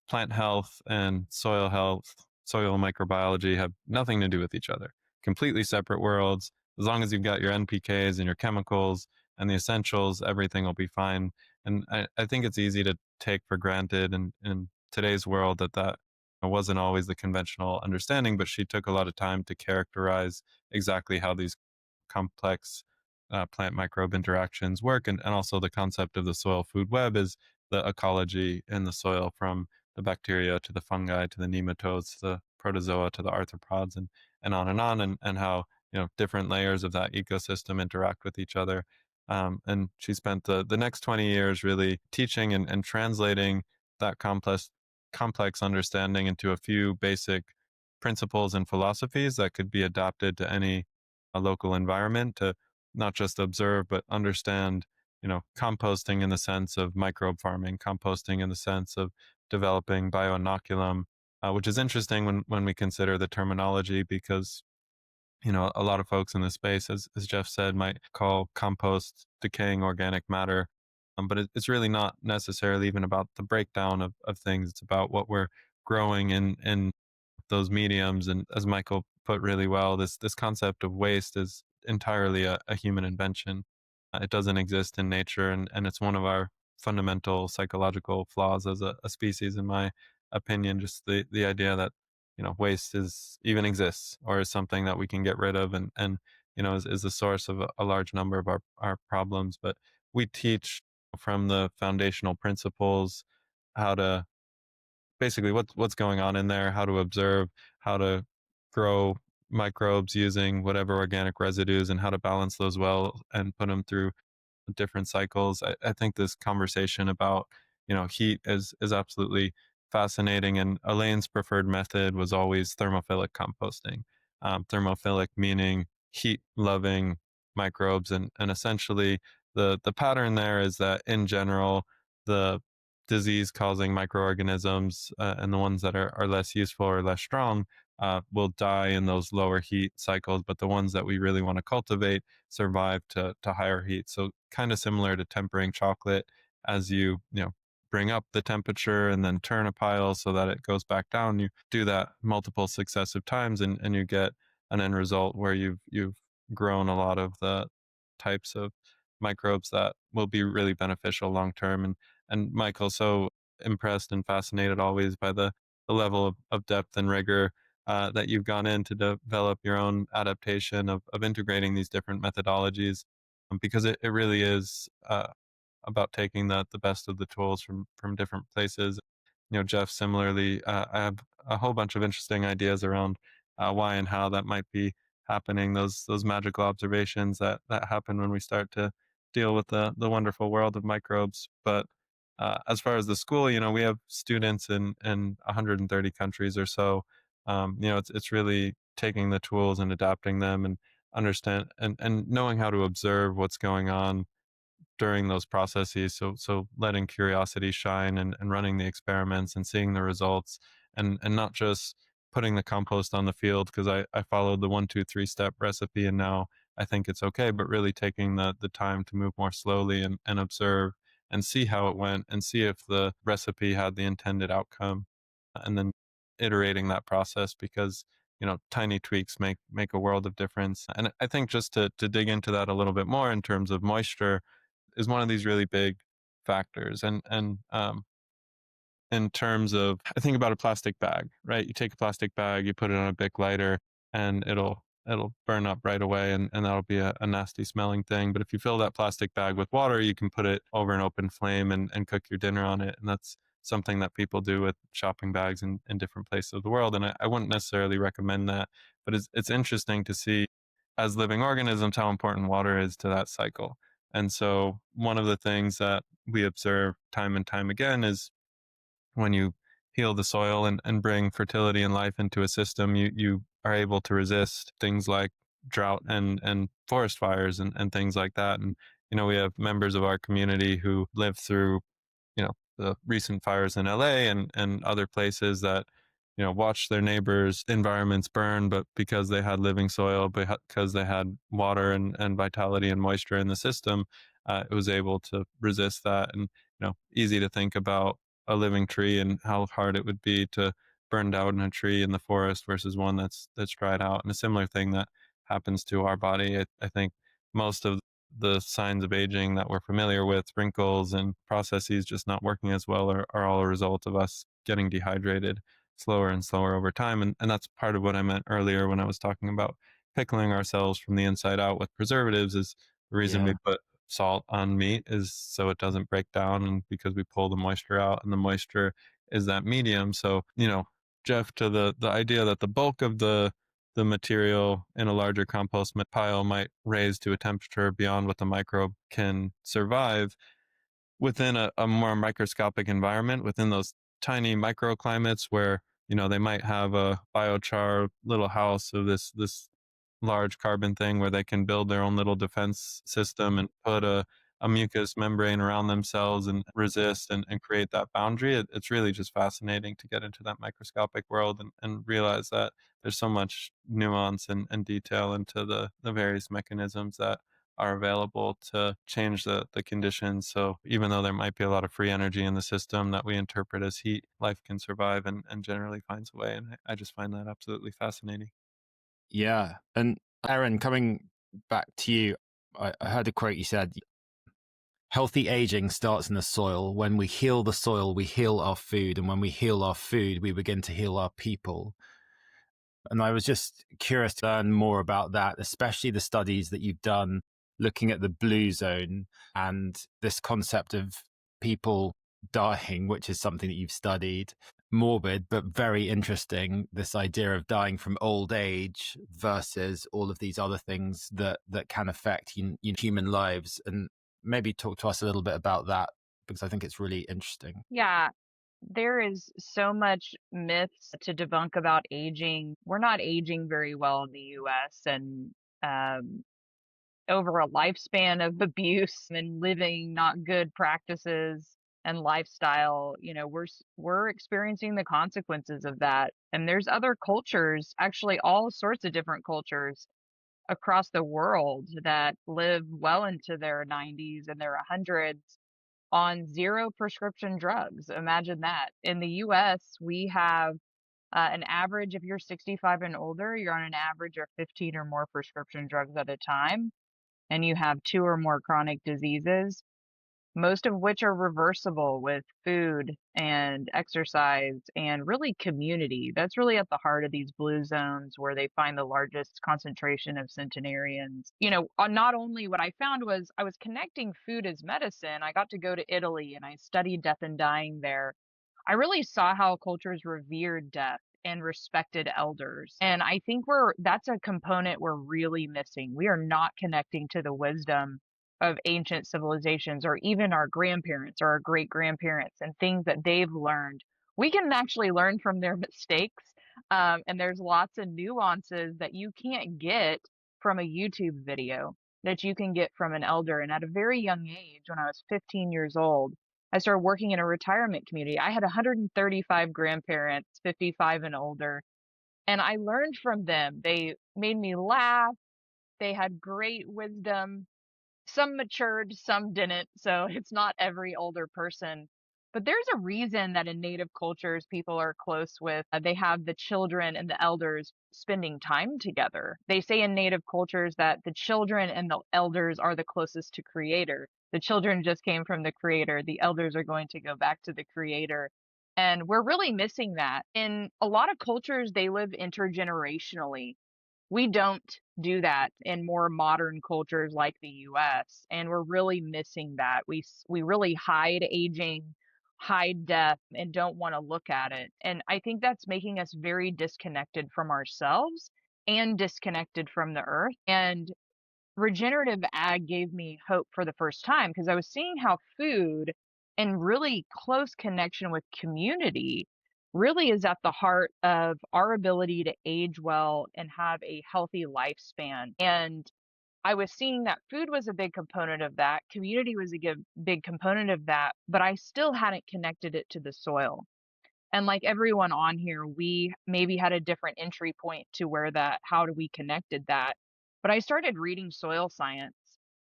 plant health and soil microbiology have nothing to do with each other. Completely separate worlds. As long as you've got your NPKs and your chemicals and the essentials, everything will be fine. And I think it's easy to take for granted in today's world that wasn't always the conventional understanding, but she took a lot of time to characterize exactly how these complex plant microbe interactions work. And also the concept of the soil food web is the ecology in the soil, from the bacteria to the fungi to the nematodes to the protozoa to the arthropods and on, and how different layers of that ecosystem interact with each other. And she spent the next 20 years really teaching and translating that complex understanding into a few basic principles and philosophies that could be adapted to any local environment, to not just observe but understand composting in the sense of microbe farming, composting in the sense of developing bioinoculum, which is interesting when we consider the terminology, because a lot of folks in the space, as Jeff said, might call compost decaying organic matter, but it's really not necessarily even about the breakdown of things. It's about what we're growing in those mediums. And as Michael put really well, this concept of waste is entirely a human invention. It doesn't exist in nature, and it's one of our fundamental psychological flaws as a species, in my opinion. Just the idea that waste even exists, or is something that we can get rid of, and is the source of a large number of our problems. But we teach from the foundational principles how to basically what's going on in there, how to observe, how to grow microbes using whatever organic residues and how to balance those well and put them through different cycles. I think this conversation about, heat is absolutely fascinating. And Elaine's preferred method was always thermophilic composting. Thermophilic meaning heat loving microbes. And essentially the pattern there is that in general, the disease causing microorganisms and the ones that are less useful or less strong will die in those lower heat cycles. But the ones that we really want to cultivate survive to higher heat. So kind of similar to tempering chocolate, as you bring up the temperature and then turn a pile so that it goes back down. You do that multiple successive times and you get an end result where you've grown a lot of the types of microbes that will be really beneficial long term. And Michael, so impressed and fascinated always by the level of depth and rigor that you've gone in to develop your own adaptation of integrating these different methodologies, because it really is about taking the best of the tools from different places. Jeff, similarly, I have a whole bunch of interesting ideas around why and how that might be happening. Those magical observations that happen when we start to deal with the wonderful world of microbes. But as far as the school, we have students in 130 countries or so. It's really taking the tools and adapting them and understand and knowing how to observe what's going on during those processes. So letting curiosity shine and running the experiments and seeing the results and not just putting the compost on the field, because I followed the 1, 2, 3 step recipe and now I think it's okay, but really taking the time to move more slowly and observe and see how it went and see if the recipe had the intended outcome, and then iterating that process, because tiny tweaks make a world of difference. And I think just to dig into that a little bit more in terms of moisture is one of these really big factors. And in terms of, I think about a plastic bag, right? You take a plastic bag, you put it on a Bic lighter, and it'll burn up right away, and that'll be a nasty smelling thing. But if you fill that plastic bag with water, you can put it over an open flame and cook your dinner on it. And that's something that people do with shopping bags in different places of the world. And I wouldn't necessarily recommend that, but it's interesting to see as living organisms how important water is to that cycle. And so one of the things that we observe time and time again is when you heal the soil and bring fertility and life into a system, you are able to resist things like drought and forest fires and things like that. And, we have members of our community who lived through, the recent fires in LA and other places that, watched their neighbors' environments burn, but because they had living soil, because they had water and vitality and moisture in the system, it was able to resist that. And, easy to think about a living tree and how hard it would be to burn down a tree in the forest versus one that's dried out. And a similar thing that happens to our body. I think most of the signs of aging that we're familiar with, wrinkles and processes just not working as well, are all a result of us getting dehydrated slower and slower over time. And that's part of what I meant earlier when I was talking about pickling ourselves from the inside out with preservatives. Is the reason we put salt on meat is so it doesn't break down, and because we pull the moisture out, and the moisture is that medium. So, Jeff, to the idea that the bulk of the material in a larger compost pile might raise to a temperature beyond what the microbe can survive within a more microscopic environment, within those tiny microclimates where, they might have a biochar little house of this large carbon thing where they can build their own little defense system and put a mucous membrane around themselves and resist and create that boundary. It's really just fascinating to get into that microscopic world and realize that there's so much nuance and detail into the various mechanisms that are available to change the conditions. So even though there might be a lot of free energy in the system that we interpret as heat, life can survive and generally finds a way. And I just find that absolutely fascinating. Yeah. And Erin, coming back to you, I heard a quote you said, healthy aging starts in the soil. When we heal the soil, we heal our food. And when we heal our food, we begin to heal our people. And I was just curious to learn more about that, especially the studies that you've done looking at the blue zone and this concept of people dying, which is something that you've studied. morbid, but very interesting, this idea of dying from old age versus all of these other things that can affect human lives. And maybe talk to us a little bit about that, because I think it's really interesting. Yeah, there is so much myths to debunk about aging. We're not aging very well in the US, and over a lifespan of abuse and living not good practices and lifestyle, we're experiencing the consequences of that. And there's other cultures, actually all sorts of different cultures across the world, that live well into their 90s and their 100s on 0 prescription drugs. Imagine that. In the US, we have an average, if you're 65 and older, you're on an average of 15 or more prescription drugs at a time, and you have 2 or more chronic diseases, most of which are reversible with food and exercise and really community. That's really at the heart of these blue zones, where they find the largest concentration of centenarians. Not only what I found was I was connecting food as medicine. I got to go to Italy and I studied death and dying there. I really saw how cultures revered death and respected elders. And I think that's a component we're really missing. We are not connecting to the wisdom of ancient civilizations, or even our grandparents or our great grandparents, and things that they've learned. We can actually learn from their mistakes. And there's lots of nuances that you can't get from a YouTube video that you can get from an elder. And at a very young age, when I was 15 years old, I started working in a retirement community. I had 135 grandparents, 55 and older, and I learned from them. They made me laugh. They had great wisdom. Some matured, some didn't. So it's not every older person. But there's a reason that in Native cultures, people are close with, they have the children and the elders spending time together. They say in Native cultures that the children and the elders are the closest to Creator. The children just came from the Creator. The elders are going to go back to the Creator. And we're really missing that. In a lot of cultures, they live intergenerationally. We don't do that in more modern cultures like the US, and we're really missing that. We really hide aging, hide death, and don't want to look at it. And I think that's making us very disconnected from ourselves and disconnected from the earth. And regenerative ag gave me hope for the first time, because I was seeing how food and really close connection with community really is at the heart of our ability to age well and have a healthy lifespan. And I was seeing that food was a big component of that, community was a big component of that, but I still hadn't connected it to the soil. And like everyone on here, we maybe had a different entry point to how we connected that. But I started reading soil science,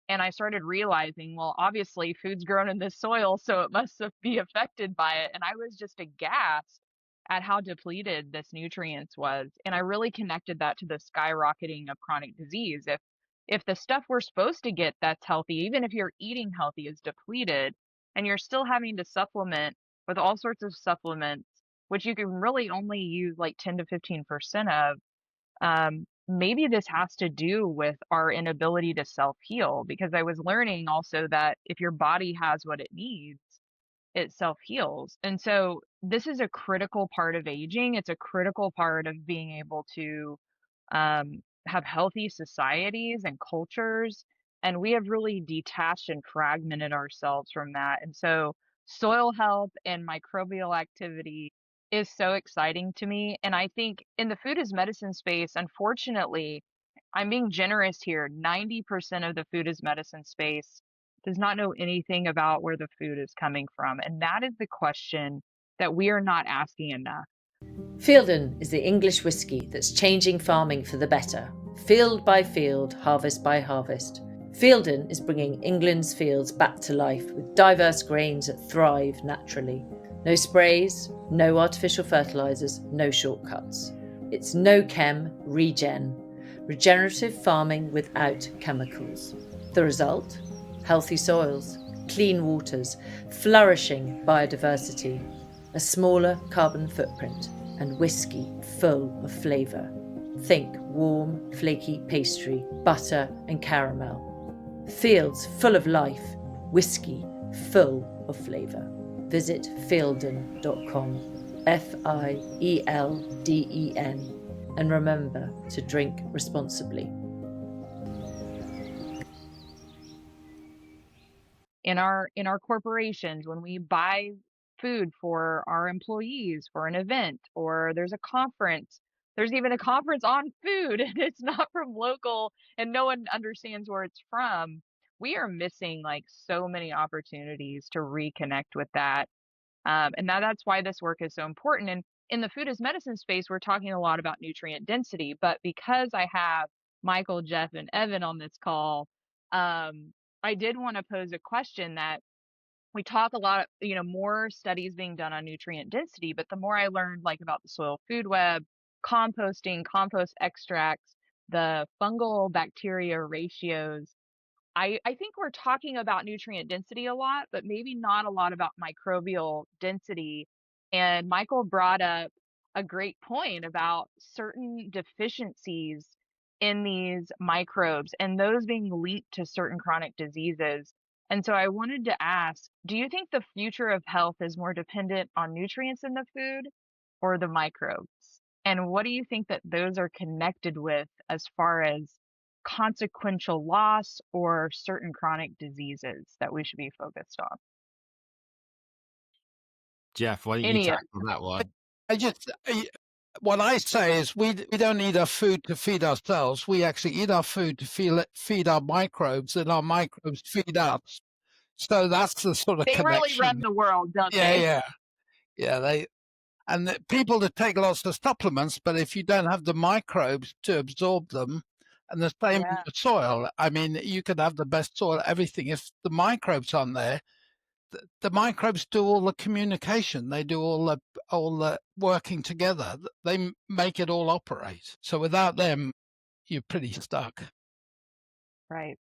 and I started realizing, well, obviously food's grown in this soil, so it must be affected by it. And I was just aghast at how depleted this nutrients was. And I really connected that to the skyrocketing of chronic disease. If the stuff we're supposed to get that's healthy, even if you're eating healthy, is depleted, and you're still having to supplement with all sorts of supplements, which you can really only use like 10 to 15% of, maybe this has to do with our inability to self-heal. Because I was learning also that if your body has what it needs, it self-heals. And so this is a critical part of aging. It's a critical part of being able to have healthy societies and cultures. And we have really detached and fragmented ourselves from that. And so soil health and microbial activity is so exciting to me. And I think in the food as medicine space, unfortunately, I'm being generous here, 90% of the food as medicine space does not know anything about where the food is coming from. And that is the question that we are not asking enough. Fielden is the English whiskey that's changing farming for the better. Field by field, harvest by harvest. Fielden is bringing England's fields back to life with diverse grains that thrive naturally. No sprays, no artificial fertilisers, no shortcuts. It's no chem, regenerative farming without chemicals. The result? Healthy soils, clean waters, flourishing biodiversity, a smaller carbon footprint, and whiskey full of flavour. Think warm, flaky pastry, butter and caramel. Fields full of life, whiskey full of flavour. Visit fielden.com. FIELDEN. And remember to drink responsibly. In our corporations, when we buy food for our employees for an event, or there's a conference, there's even a conference on food and it's not from local and no one understands where it's from, we are missing like so many opportunities to reconnect with that. And that's why this work is so important. And in the food as medicine space, we're talking a lot about nutrient density, but because I have Michael, Jeff, and Evan on this call, I did want to pose a question that we talk a lot, more studies being done on nutrient density, but the more I learned like about the soil food web, composting, compost extracts, the fungal bacteria ratios, I think we're talking about nutrient density a lot, but maybe not a lot about microbial density. And Michael brought up a great point about certain deficiencies in these microbes and those being linked to certain chronic diseases. And so I wanted to ask, do you think the future of health is more dependent on nutrients in the food or the microbes? And what do you think that those are connected with as far as consequential loss or certain chronic diseases that we should be focused on? Jeff, why don't you Any of tackle that one? What I say is we don't eat our food to feed ourselves. We actually eat our food to feed our microbes, and our microbes feed us. So that's the sort of they connection. really run the world, don't they? Yeah. People that take lots of supplements, but if you don't have the microbes to absorb them, and the same in the soil. I mean, you could have the best soil, everything. If the microbes aren't there, the microbes do all the communication. They do all the working together. They make it all operate. So without them, you're pretty stuck. Right.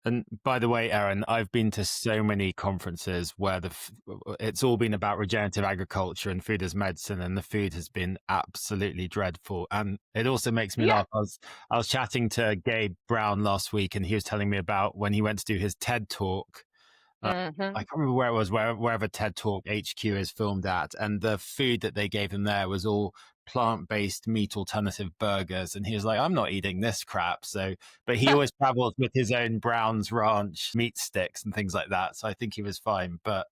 And by the way, Erin, I've been to so many conferences where it's all been about regenerative agriculture and food as medicine, and the food has been absolutely dreadful. And it also makes me laugh. I was chatting to Gabe Brown last week, and he was telling me about when he went to do his TED Talk. I can't remember where it was, wherever TED Talk HQ is filmed at. And the food that they gave him there was all plant-based meat alternative burgers. And he was like, I'm not eating this crap. So, but he always travels with his own Brown's Ranch meat sticks and things like that. So I think he was fine. But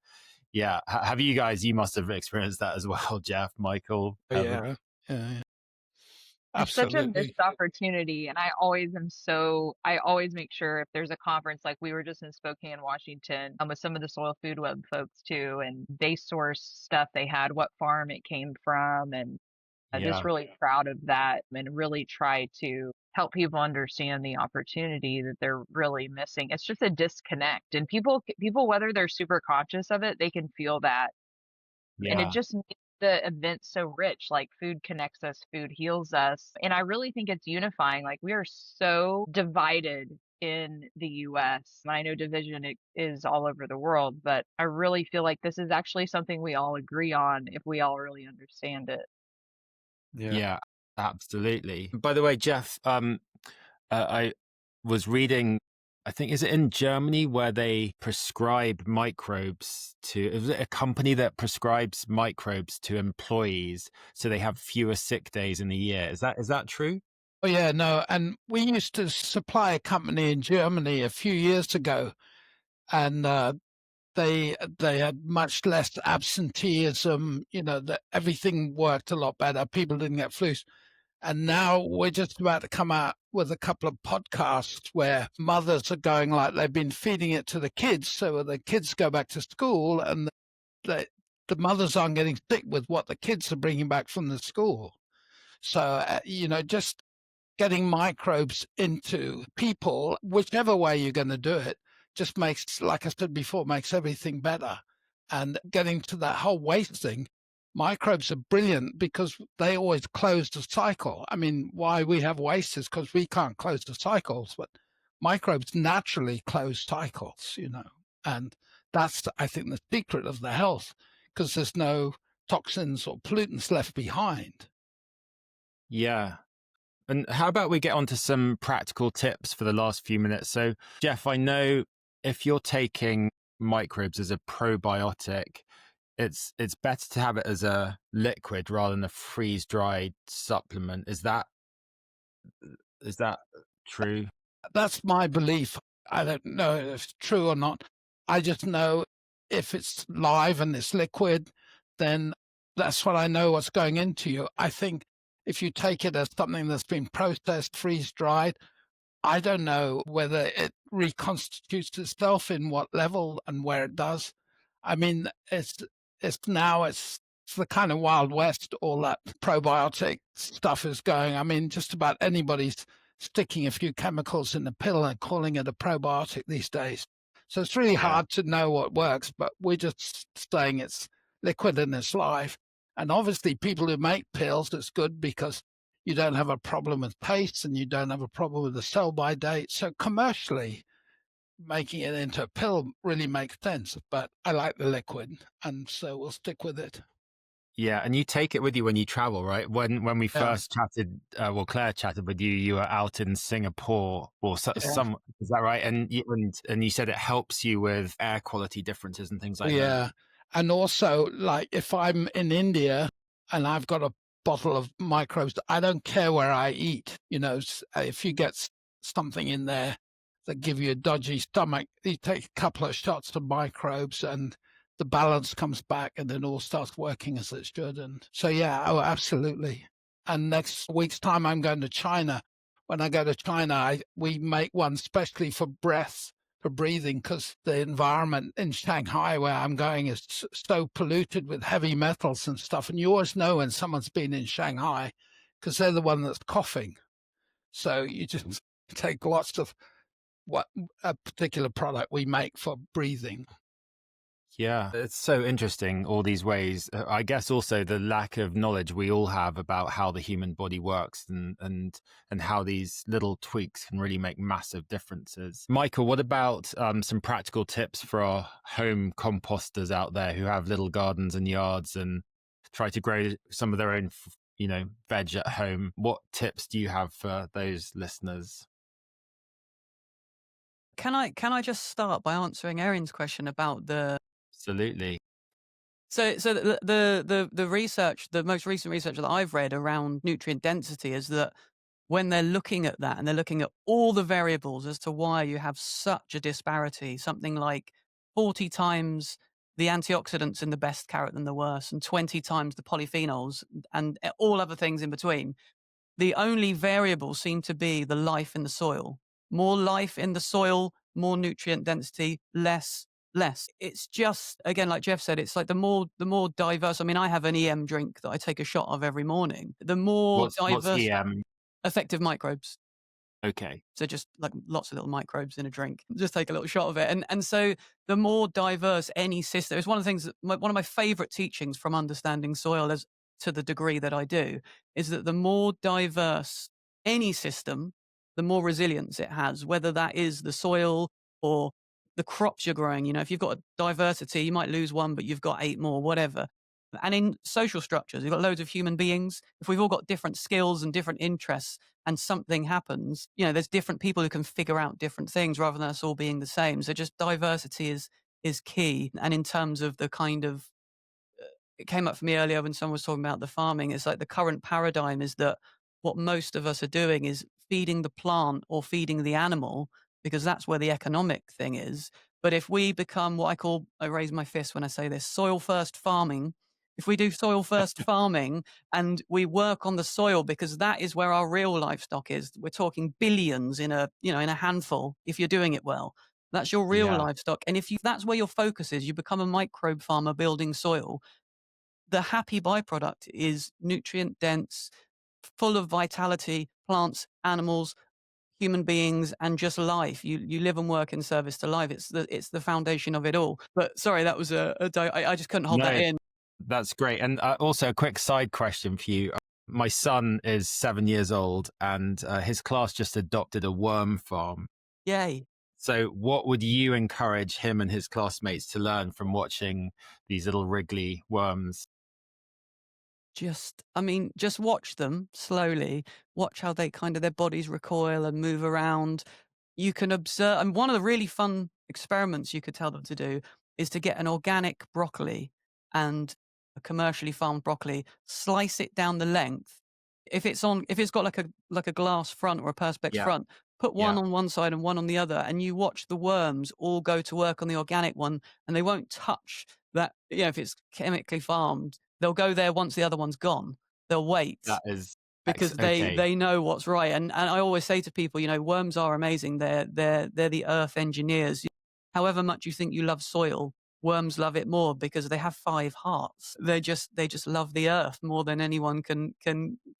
yeah, have you guys, you must have experienced that as well, Jeff, Michael. Yeah. It's such a missed opportunity. And I always make sure if there's a conference, like we were just in Spokane, Washington, with some of the Soil Food Web folks too, and they source stuff they had, what farm it came from. And I'm just really proud of that and really try to help people understand the opportunity that they're really missing. It's just a disconnect, and people, whether they're super conscious of it, they can feel that. And it just makes the event so rich. Like food connects us, food heals us. And I really think it's unifying. Like we are so divided in the US. I know division is all over the world, but I really feel like this is actually something we all agree on if we all really understand it. Yeah, absolutely. By the way, Jeff, I was reading, I think, is it in Germany where they prescribe microbes is it a company that prescribes microbes to employees so they have fewer sick days in a year? Is that true? Oh, yeah, no. And we used to supply a company in Germany a few years ago, and they had much less absenteeism. That everything worked a lot better. People didn't get flus. And now we're just about to come out with a couple of podcasts where mothers are going like they've been feeding it to the kids. So the kids go back to school and the mothers aren't getting sick with what the kids are bringing back from the school. So, just getting microbes into people, whichever way you're going to do it, just makes, like I said before, makes everything better. And getting to that whole waste thing, microbes are brilliant because they always close the cycle. I mean, why we have waste is because we can't close the cycles, but microbes naturally close cycles, and that's, I think, the secret of the health, because there's no toxins or pollutants left behind. Yeah. And how about we get on to some practical tips for the last few minutes? So, Jeff, I know if you're taking microbes as a probiotic, it's better to have it as a liquid rather than a freeze-dried supplement. Is that true? That's my belief. I don't know if it's true or not. I just know if it's live and it's liquid, then that's what I know what's going into you. I think if you take it as something that's been processed, freeze-dried, I don't know whether it reconstitutes itself in what level and where it does. I mean, it's the kind of Wild West, all that probiotic stuff is going. I mean, just about anybody's sticking a few chemicals in a pill and calling it a probiotic these days. So it's really hard to know what works, but we're just saying it's liquid and it's live. And obviously people who make pills, it's good because you don't have a problem with taste and you don't have a problem with the sell-by date. So commercially, making it into a pill really makes sense, but I like the liquid, and so we'll stick with it. Yeah, and you take it with you when you travel, right? When we first chatted, Claire chatted with you, you were out in Singapore or some, is that right? And you said it helps you with air quality differences and things like that. Yeah, and also like if I'm in India and I've got a bottle of microbes, I don't care where I eat. You know, if you get something in there that give you a dodgy stomach, you take a couple of shots of microbes and the balance comes back and it all starts working as it should. And so, yeah, oh, absolutely. And next week's time, I'm going to China. When I go to China, we make one specially for breath, for breathing, because the environment in Shanghai where I'm going is so polluted with heavy metals and stuff. And you always know when someone's been in Shanghai because they're the one that's coughing. So you just take lots of a particular product we make for breathing. Yeah, it's so interesting, all these ways. I guess also the lack of knowledge we all have about how the human body works and how these little tweaks can really make massive differences. Michael, what about some practical tips for our home composters out there who have little gardens and yards and try to grow some of their own, veg at home? What tips do you have for those listeners? Can I just start by answering Erin's question about the... Absolutely. So the research, the most recent research that I've read around nutrient density is that when they're looking at that and they're looking at all the variables as to why you have such a disparity, something like 40 times the antioxidants in the best carrot than the worst and 20 times the polyphenols and all other things in between, the only variables seem to be the life in the soil. More life in the soil, more nutrient density, less. It's just, again, like Jeff said, it's like the more diverse. I mean, I have an EM drink that I take a shot of every morning. The more diverse. What's EM? Effective microbes. Okay. So just like lots of little microbes in a drink, just take a little shot of it. And so the more diverse any system, it's one of the things, one of my favorite teachings from understanding soil, as to the degree that I do, is that the more diverse any system, the more resilience it has, whether that is the soil or the crops you're growing. If you've got a diversity, you might lose one, but you've got 8 more, whatever. And in social structures, you've got loads of human beings. If we've all got different skills and different interests and something happens, there's different people who can figure out different things rather than us all being the same. So just diversity is key. And in terms of the kind of, it came up for me earlier when someone was talking about the farming, it's like the current paradigm is that what most of us are doing is feeding the plant or feeding the animal, because that's where the economic thing is. But if we become I raise my fist when I say this, soil first farming, if we do soil first farming and we work on the soil, because that is where our real livestock is. We're talking billions in a handful if you're doing it well. That's your real livestock. And if that's where your focus is, you become a microbe farmer building soil. The happy byproduct is nutrient dense, full of vitality, plants, animals, human beings, and just life. You live and work in service to life. It's the foundation of it all. But sorry, that was I just couldn't hold that in. That's great. And also a quick side question for you. My son is 7 years old and his class just adopted a worm farm. Yay. So what would you encourage him and his classmates to learn from watching these little wriggly worms? Just watch them slowly. Watch how they their bodies recoil and move around. You can observe. And one of the really fun experiments you could tell them to do is to get an organic broccoli and a commercially farmed broccoli, slice it down the length. If it's got like a glass front or a perspex Yeah. front, put one Yeah. on one side and one on the other, and you watch the worms all go to work on the organic one, and they won't touch that. If it's chemically farmed, they'll go there once the other one's gone. They'll wait That is because okay. they know what's right. And I always say to people, worms are amazing. They're the earth engineers. However much you think you love soil, worms love it more because they have 5 hearts. They just love the earth more than anyone can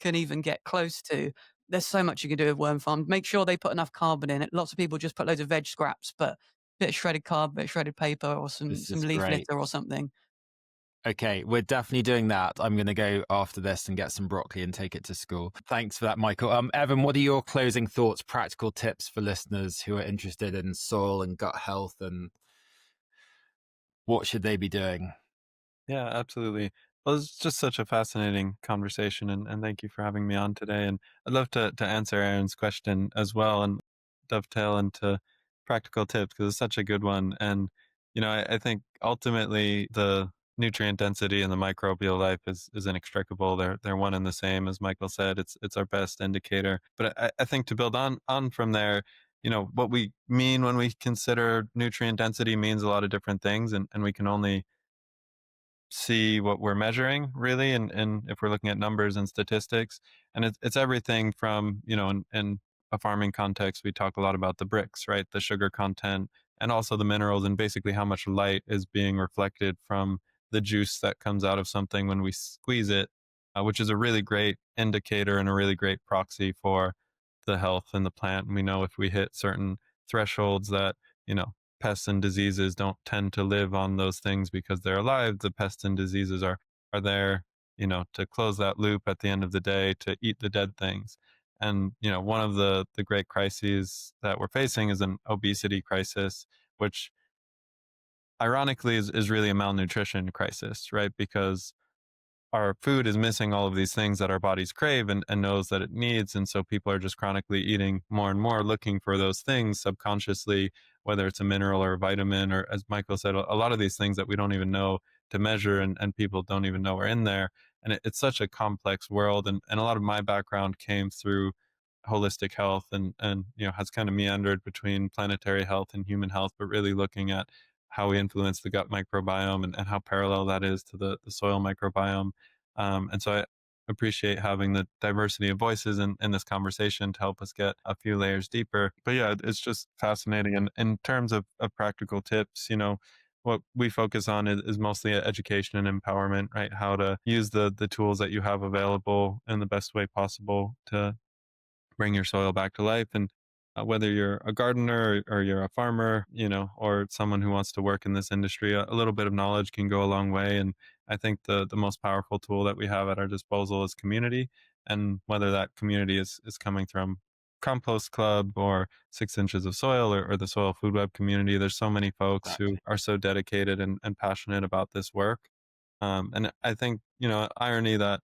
even get close to. There's so much you can do with worm farms. Make sure they put enough carbon in it. Lots of people just put loads of veg scraps, but a bit of shredded carb, a bit of shredded paper, or some This is leaf great. litter or something. Okay, we're definitely doing that. I'm going to go after this and get some broccoli and take it to school. Thanks for that, Michael. Evan, what are your closing thoughts, practical tips for listeners who are interested in soil and gut health, and what should they be doing? Yeah, absolutely. Well, it's just such a fascinating conversation, and thank you for having me on today. And I'd love to answer Erin's question as well and dovetail into practical tips because it's such a good one. And, I think ultimately the nutrient density and the microbial life is inextricable. They're one and the same, as Michael said. It's our best indicator. But I think to build on from there, what we mean when we consider nutrient density means a lot of different things, and we can only see what we're measuring really, and if we're looking at numbers and statistics, and it's everything from in a farming context we talk a lot about the bricks, right, the sugar content, and also the minerals, and basically how much light is being reflected from the juice that comes out of something when we squeeze it, which is a really great indicator and a really great proxy for the health in the plant. And we know if we hit certain thresholds that pests and diseases don't tend to live on those things because they're alive. The pests and diseases are there, to close that loop at the end of the day, to eat the dead things. And, one of the great crises that we're facing is an obesity crisis, which ironically is really a malnutrition crisis, right? Because our food is missing all of these things that our bodies crave and knows that it needs. And so people are just chronically eating more and more, looking for those things subconsciously, whether it's a mineral or a vitamin, or as Michael said, a lot of these things that we don't even know to measure, and people don't even know are in there. And it's such a complex world. And a lot of my background came through holistic health, and has kind of meandered between planetary health and human health, but really looking at how we influence the gut microbiome, and how parallel that is to the soil microbiome. And so I appreciate having the diversity of voices in this conversation to help us get a few layers deeper. But yeah, it's just fascinating. And in terms of practical tips, what we focus on is mostly education and empowerment, right? How to use the tools that you have available in the best way possible to bring your soil back to life. And whether you're a gardener or you're a farmer, or someone who wants to work in this industry, a little bit of knowledge can go a long way. And I think the most powerful tool that we have at our disposal is community. And whether that community is coming from Compost Club or 6 Inches of Soil, or the Soil Food Web community, there's so many folks who are so dedicated and passionate about this work. And I think, irony that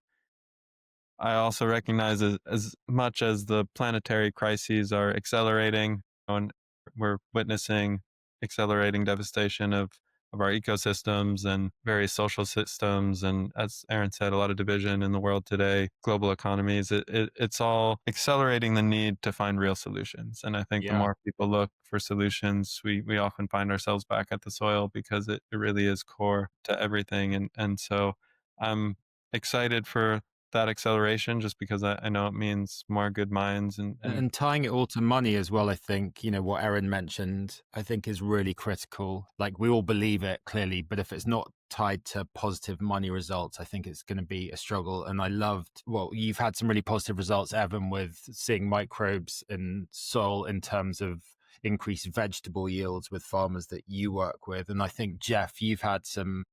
I also recognize, as much as the planetary crises are accelerating, and we're witnessing accelerating devastation of our ecosystems and various social systems, and as Erin said, a lot of division in the world today, global economies, it's all accelerating the need to find real solutions. And I think the more people look for solutions, we often find ourselves back at the soil, because it really is core to everything. And so I'm excited for that acceleration, just because I know it means more good minds, and tying it all to money as well. I think, what Erin mentioned, I think is really critical. Like, we all believe it clearly, but if it's not tied to positive money results, I think it's going to be a struggle. And I loved, you've had some really positive results, Evan, with seeing microbes in soil in terms of increased vegetable yields with farmers that you work with. And I think, Jeff, you've had some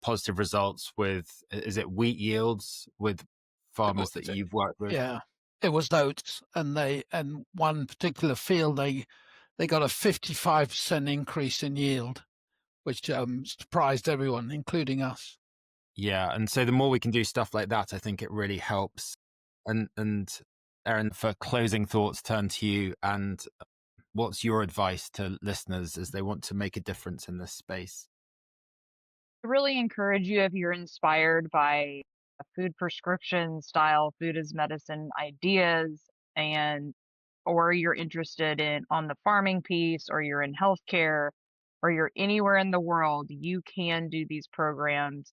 positive results with, is it wheat yields with farmers that you've worked with? Yeah, it was oats, and one particular field they got a 55% increase in yield, which surprised everyone, including us. Yeah, and so the more we can do stuff like that, I think it really helps. And Erin, for closing thoughts, turn to you. And what's your advice to listeners as they want to make a difference in this space? I really encourage you, if you're inspired by food prescription style, food as medicine ideas, and or you're interested in on the farming piece, or you're in healthcare, or you're anywhere in the world, you can do these programs.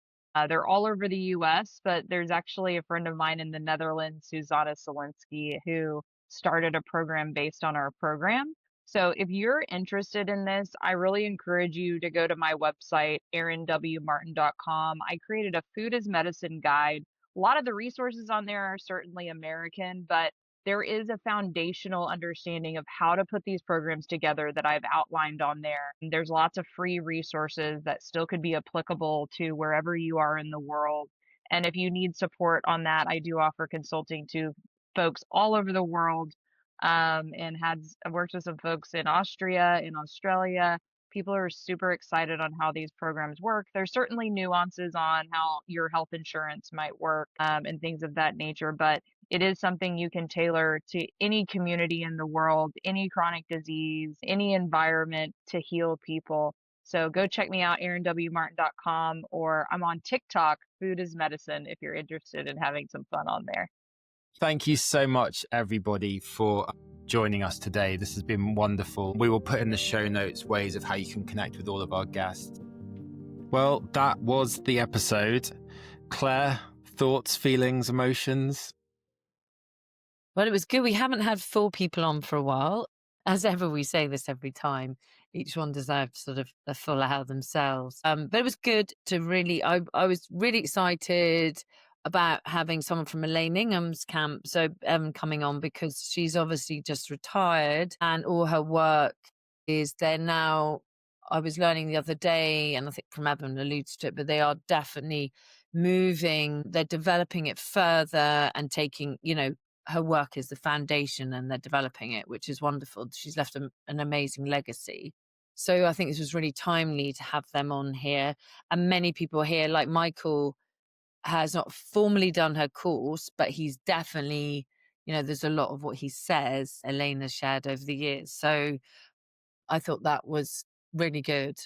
They're all over the US, but there's actually a friend of mine in the Netherlands, Susanna Solinsky, who started a program based on our program. So if you're interested in this, I really encourage you to go to my website, erinwmartin.com. I created a food as medicine guide. A lot of the resources on there are certainly American, but there is a foundational understanding of how to put these programs together that I've outlined on there. And there's lots of free resources that still could be applicable to wherever you are in the world. And if you need support on that, I do offer consulting to folks all over the world, and worked with some folks in Austria, in Australia. People are super excited on how these programs work. There's certainly nuances on how your health insurance might work, and things of that nature, but it is something you can tailor to any community in the world, any chronic disease, any environment to heal people. So go check me out, erinwmartin.com, or I'm on TikTok, Food is Medicine, if you're interested in having some fun on there. Thank you so much, everybody, for joining us today. This has been wonderful. We will put in the show notes ways of how you can connect with all of our guests. Well, that was the episode. Claire, thoughts, feelings, emotions? Well, it was good. We haven't had 4 people on for a while. As ever, we say this every time. Each one deserved sort of a full hour themselves. But it was good to really, I was really excited about having someone from Elaine Ingham's camp coming on, because she's obviously just retired and all her work is there now. I was learning the other day, and I think from Evan alludes to it, but they are definitely moving, they're developing it further and taking, her work is the foundation and they're developing it, which is wonderful. She's left an amazing legacy. So I think this was really timely to have them on here. And many people here, like Michael, has not formally done her course, but he's definitely, there's a lot of what he says Elaine has shared over the years. So I thought that was really good.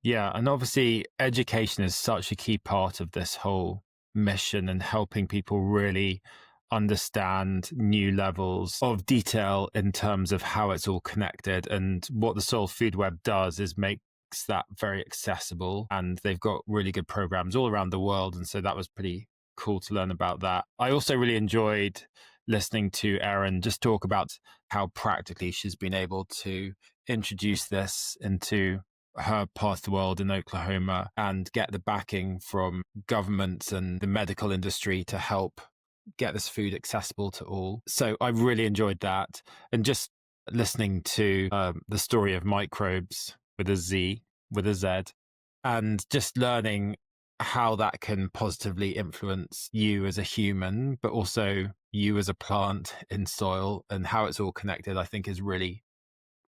Yeah, and obviously education is such a key part of this whole mission, and helping people really understand new levels of detail in terms of how it's all connected. And what the Soil Food Web does is makes that very accessible, and they've got really good programs all around the world. And so that was pretty cool to learn about that. I also really enjoyed listening to Erin just talk about how practically she's been able to introduce this into her part of the world in Oklahoma and get the backing from governments and the medical industry to help get this food accessible to all. So I really enjoyed that. And just listening to the story of Microbes with a Z, with a Z, and just learning how that can positively influence you as a human, but also you as a plant in soil, and how it's all connected, I think is really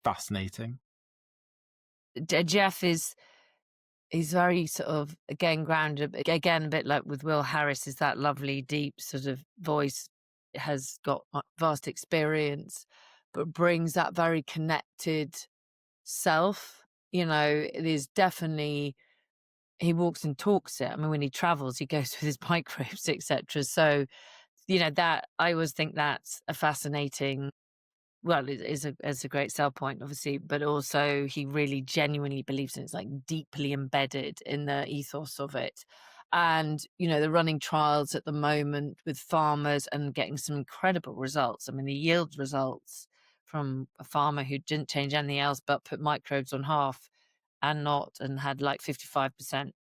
fascinating. Jeff he's very sort of, again, grounded, again, a bit like with Will Harris, is that lovely, deep sort of voice, has got vast experience, but brings that very connected self. It is definitely, he walks and talks it. I mean, when he travels, he goes with his microbes, etc. So, that, I always think that's a fascinating, well, it is a great sell point, obviously, but also he really genuinely believes in it. It's like deeply embedded in the ethos of it. And, they're running trials at the moment with farmers and getting some incredible results. I mean, the yield results from a farmer who didn't change anything else but put microbes on half and had like 55%,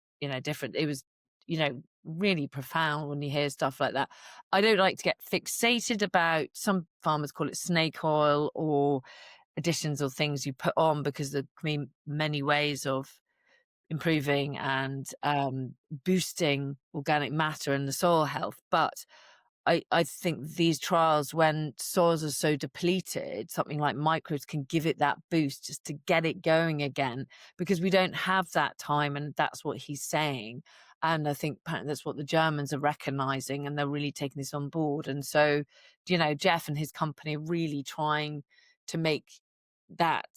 different. It was, really profound when you hear stuff like that. I don't like to get fixated about, some farmers call it snake oil or additions or things you put on, because there can be many ways of improving and boosting organic matter and the soil health. But I think these trials, when soils are so depleted, something like microbes can give it that boost just to get it going again, because we don't have that time. And that's what he's saying. And I think that's what the Germans are recognizing, and they're really taking this on board. And so, Jeff and his company are really trying to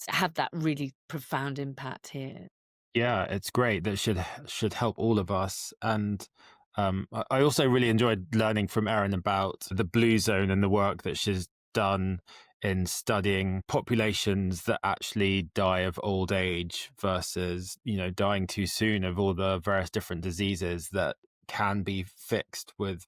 have that really profound impact here. Yeah, it's great. That should help all of us. And I also really enjoyed learning from Erin about the blue zone and the work that she's done in studying populations that actually die of old age versus, dying too soon of all the various different diseases that can be fixed with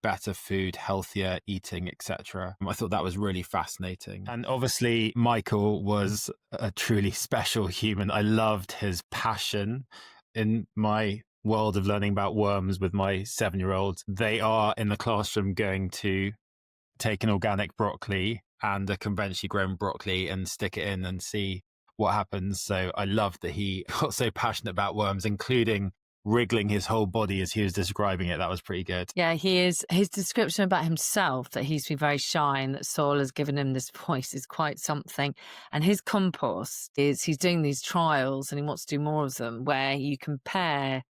better food, healthier eating, etc. I thought that was really fascinating. And obviously Michael was a truly special human. I loved his passion. In my world of learning about worms with my 7-year-old, they are in the classroom going to take an organic broccoli and a conventionally grown broccoli and stick it in and see what happens. So I loved that he got so passionate about worms, including wriggling his whole body as he was describing it. That was pretty good. Yeah, he is. His description about himself, that he's been very shy and that soil has given him this voice, is quite something. And his compost is, he's doing these trials and he wants to do more of them, where you compare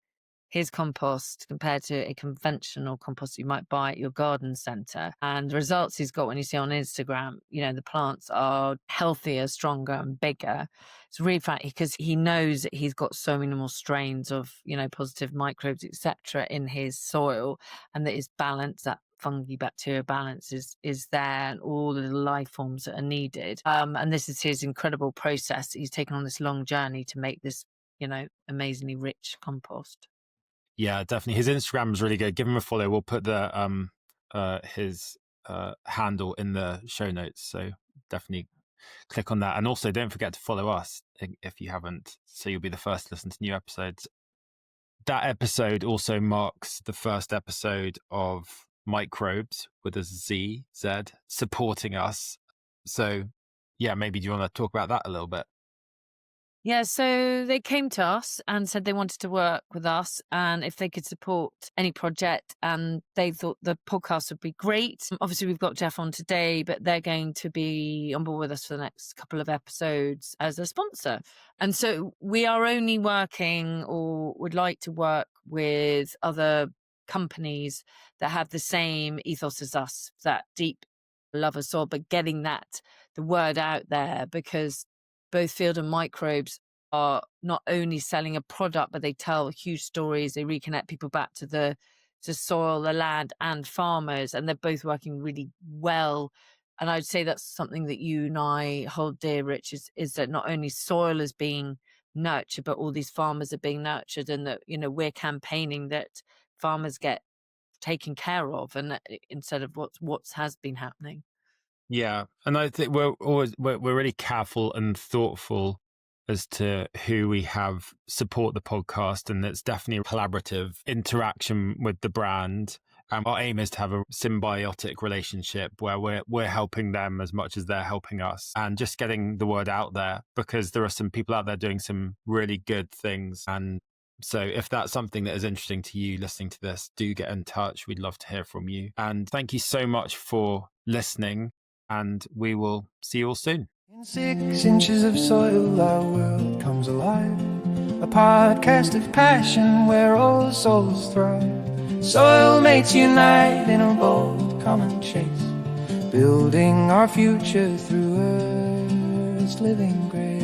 his compost compared to a conventional compost you might buy at your garden centre. And the results he's got when you see on Instagram, the plants are healthier, stronger and bigger. It's really fun because he knows that he's got so many more strains of, positive microbes, etc. in his soil, and that his balance, that fungi bacteria balance is there, and all the life forms that are needed. And this is his incredible process. He's taken on this long journey to make this, amazingly rich compost. Yeah, definitely. His Instagram is really good. Give him a follow. We'll put the his handle in the show notes. So definitely click on that. And also don't forget to follow us if you haven't, so you'll be the first to listen to new episodes. That episode also marks the first episode of Microbes with a Z, supporting us. So yeah, maybe do you want to talk about that a little bit? Yeah, so they came to us and said they wanted to work with us and if they could support any project, and they thought the podcast would be great. Obviously, we've got Jeff on today, but they're going to be on board with us for the next couple of episodes as a sponsor. And so we are only working, or would like to work with, other companies that have the same ethos as us, that deep love of soil, but getting the word out there, because both Field and Microbes are not only selling a product, but they tell huge stories. They reconnect people back to soil, the land, and farmers, and they're both working really well. And I'd say that's something that you and I hold dear, Rich, is that not only soil is being nurtured, but all these farmers are being nurtured, and that we're campaigning that farmers get taken care of, and instead of what has been happening. Yeah, and I think we're really careful and thoughtful as to who we have support the podcast, and it's definitely a collaborative interaction with the brand. Our aim is to have a symbiotic relationship where we're helping them as much as they're helping us, and just getting the word out there, because there are some people out there doing some really good things. And so if that's something that is interesting to you listening to this, do get in touch. We'd love to hear from you. And thank you so much for listening. And we will see you all soon. In 6 inches of soil, our world comes alive. A podcast of passion where all souls thrive. Soil mates unite in a bold common chase, building our future through Earth's living grace.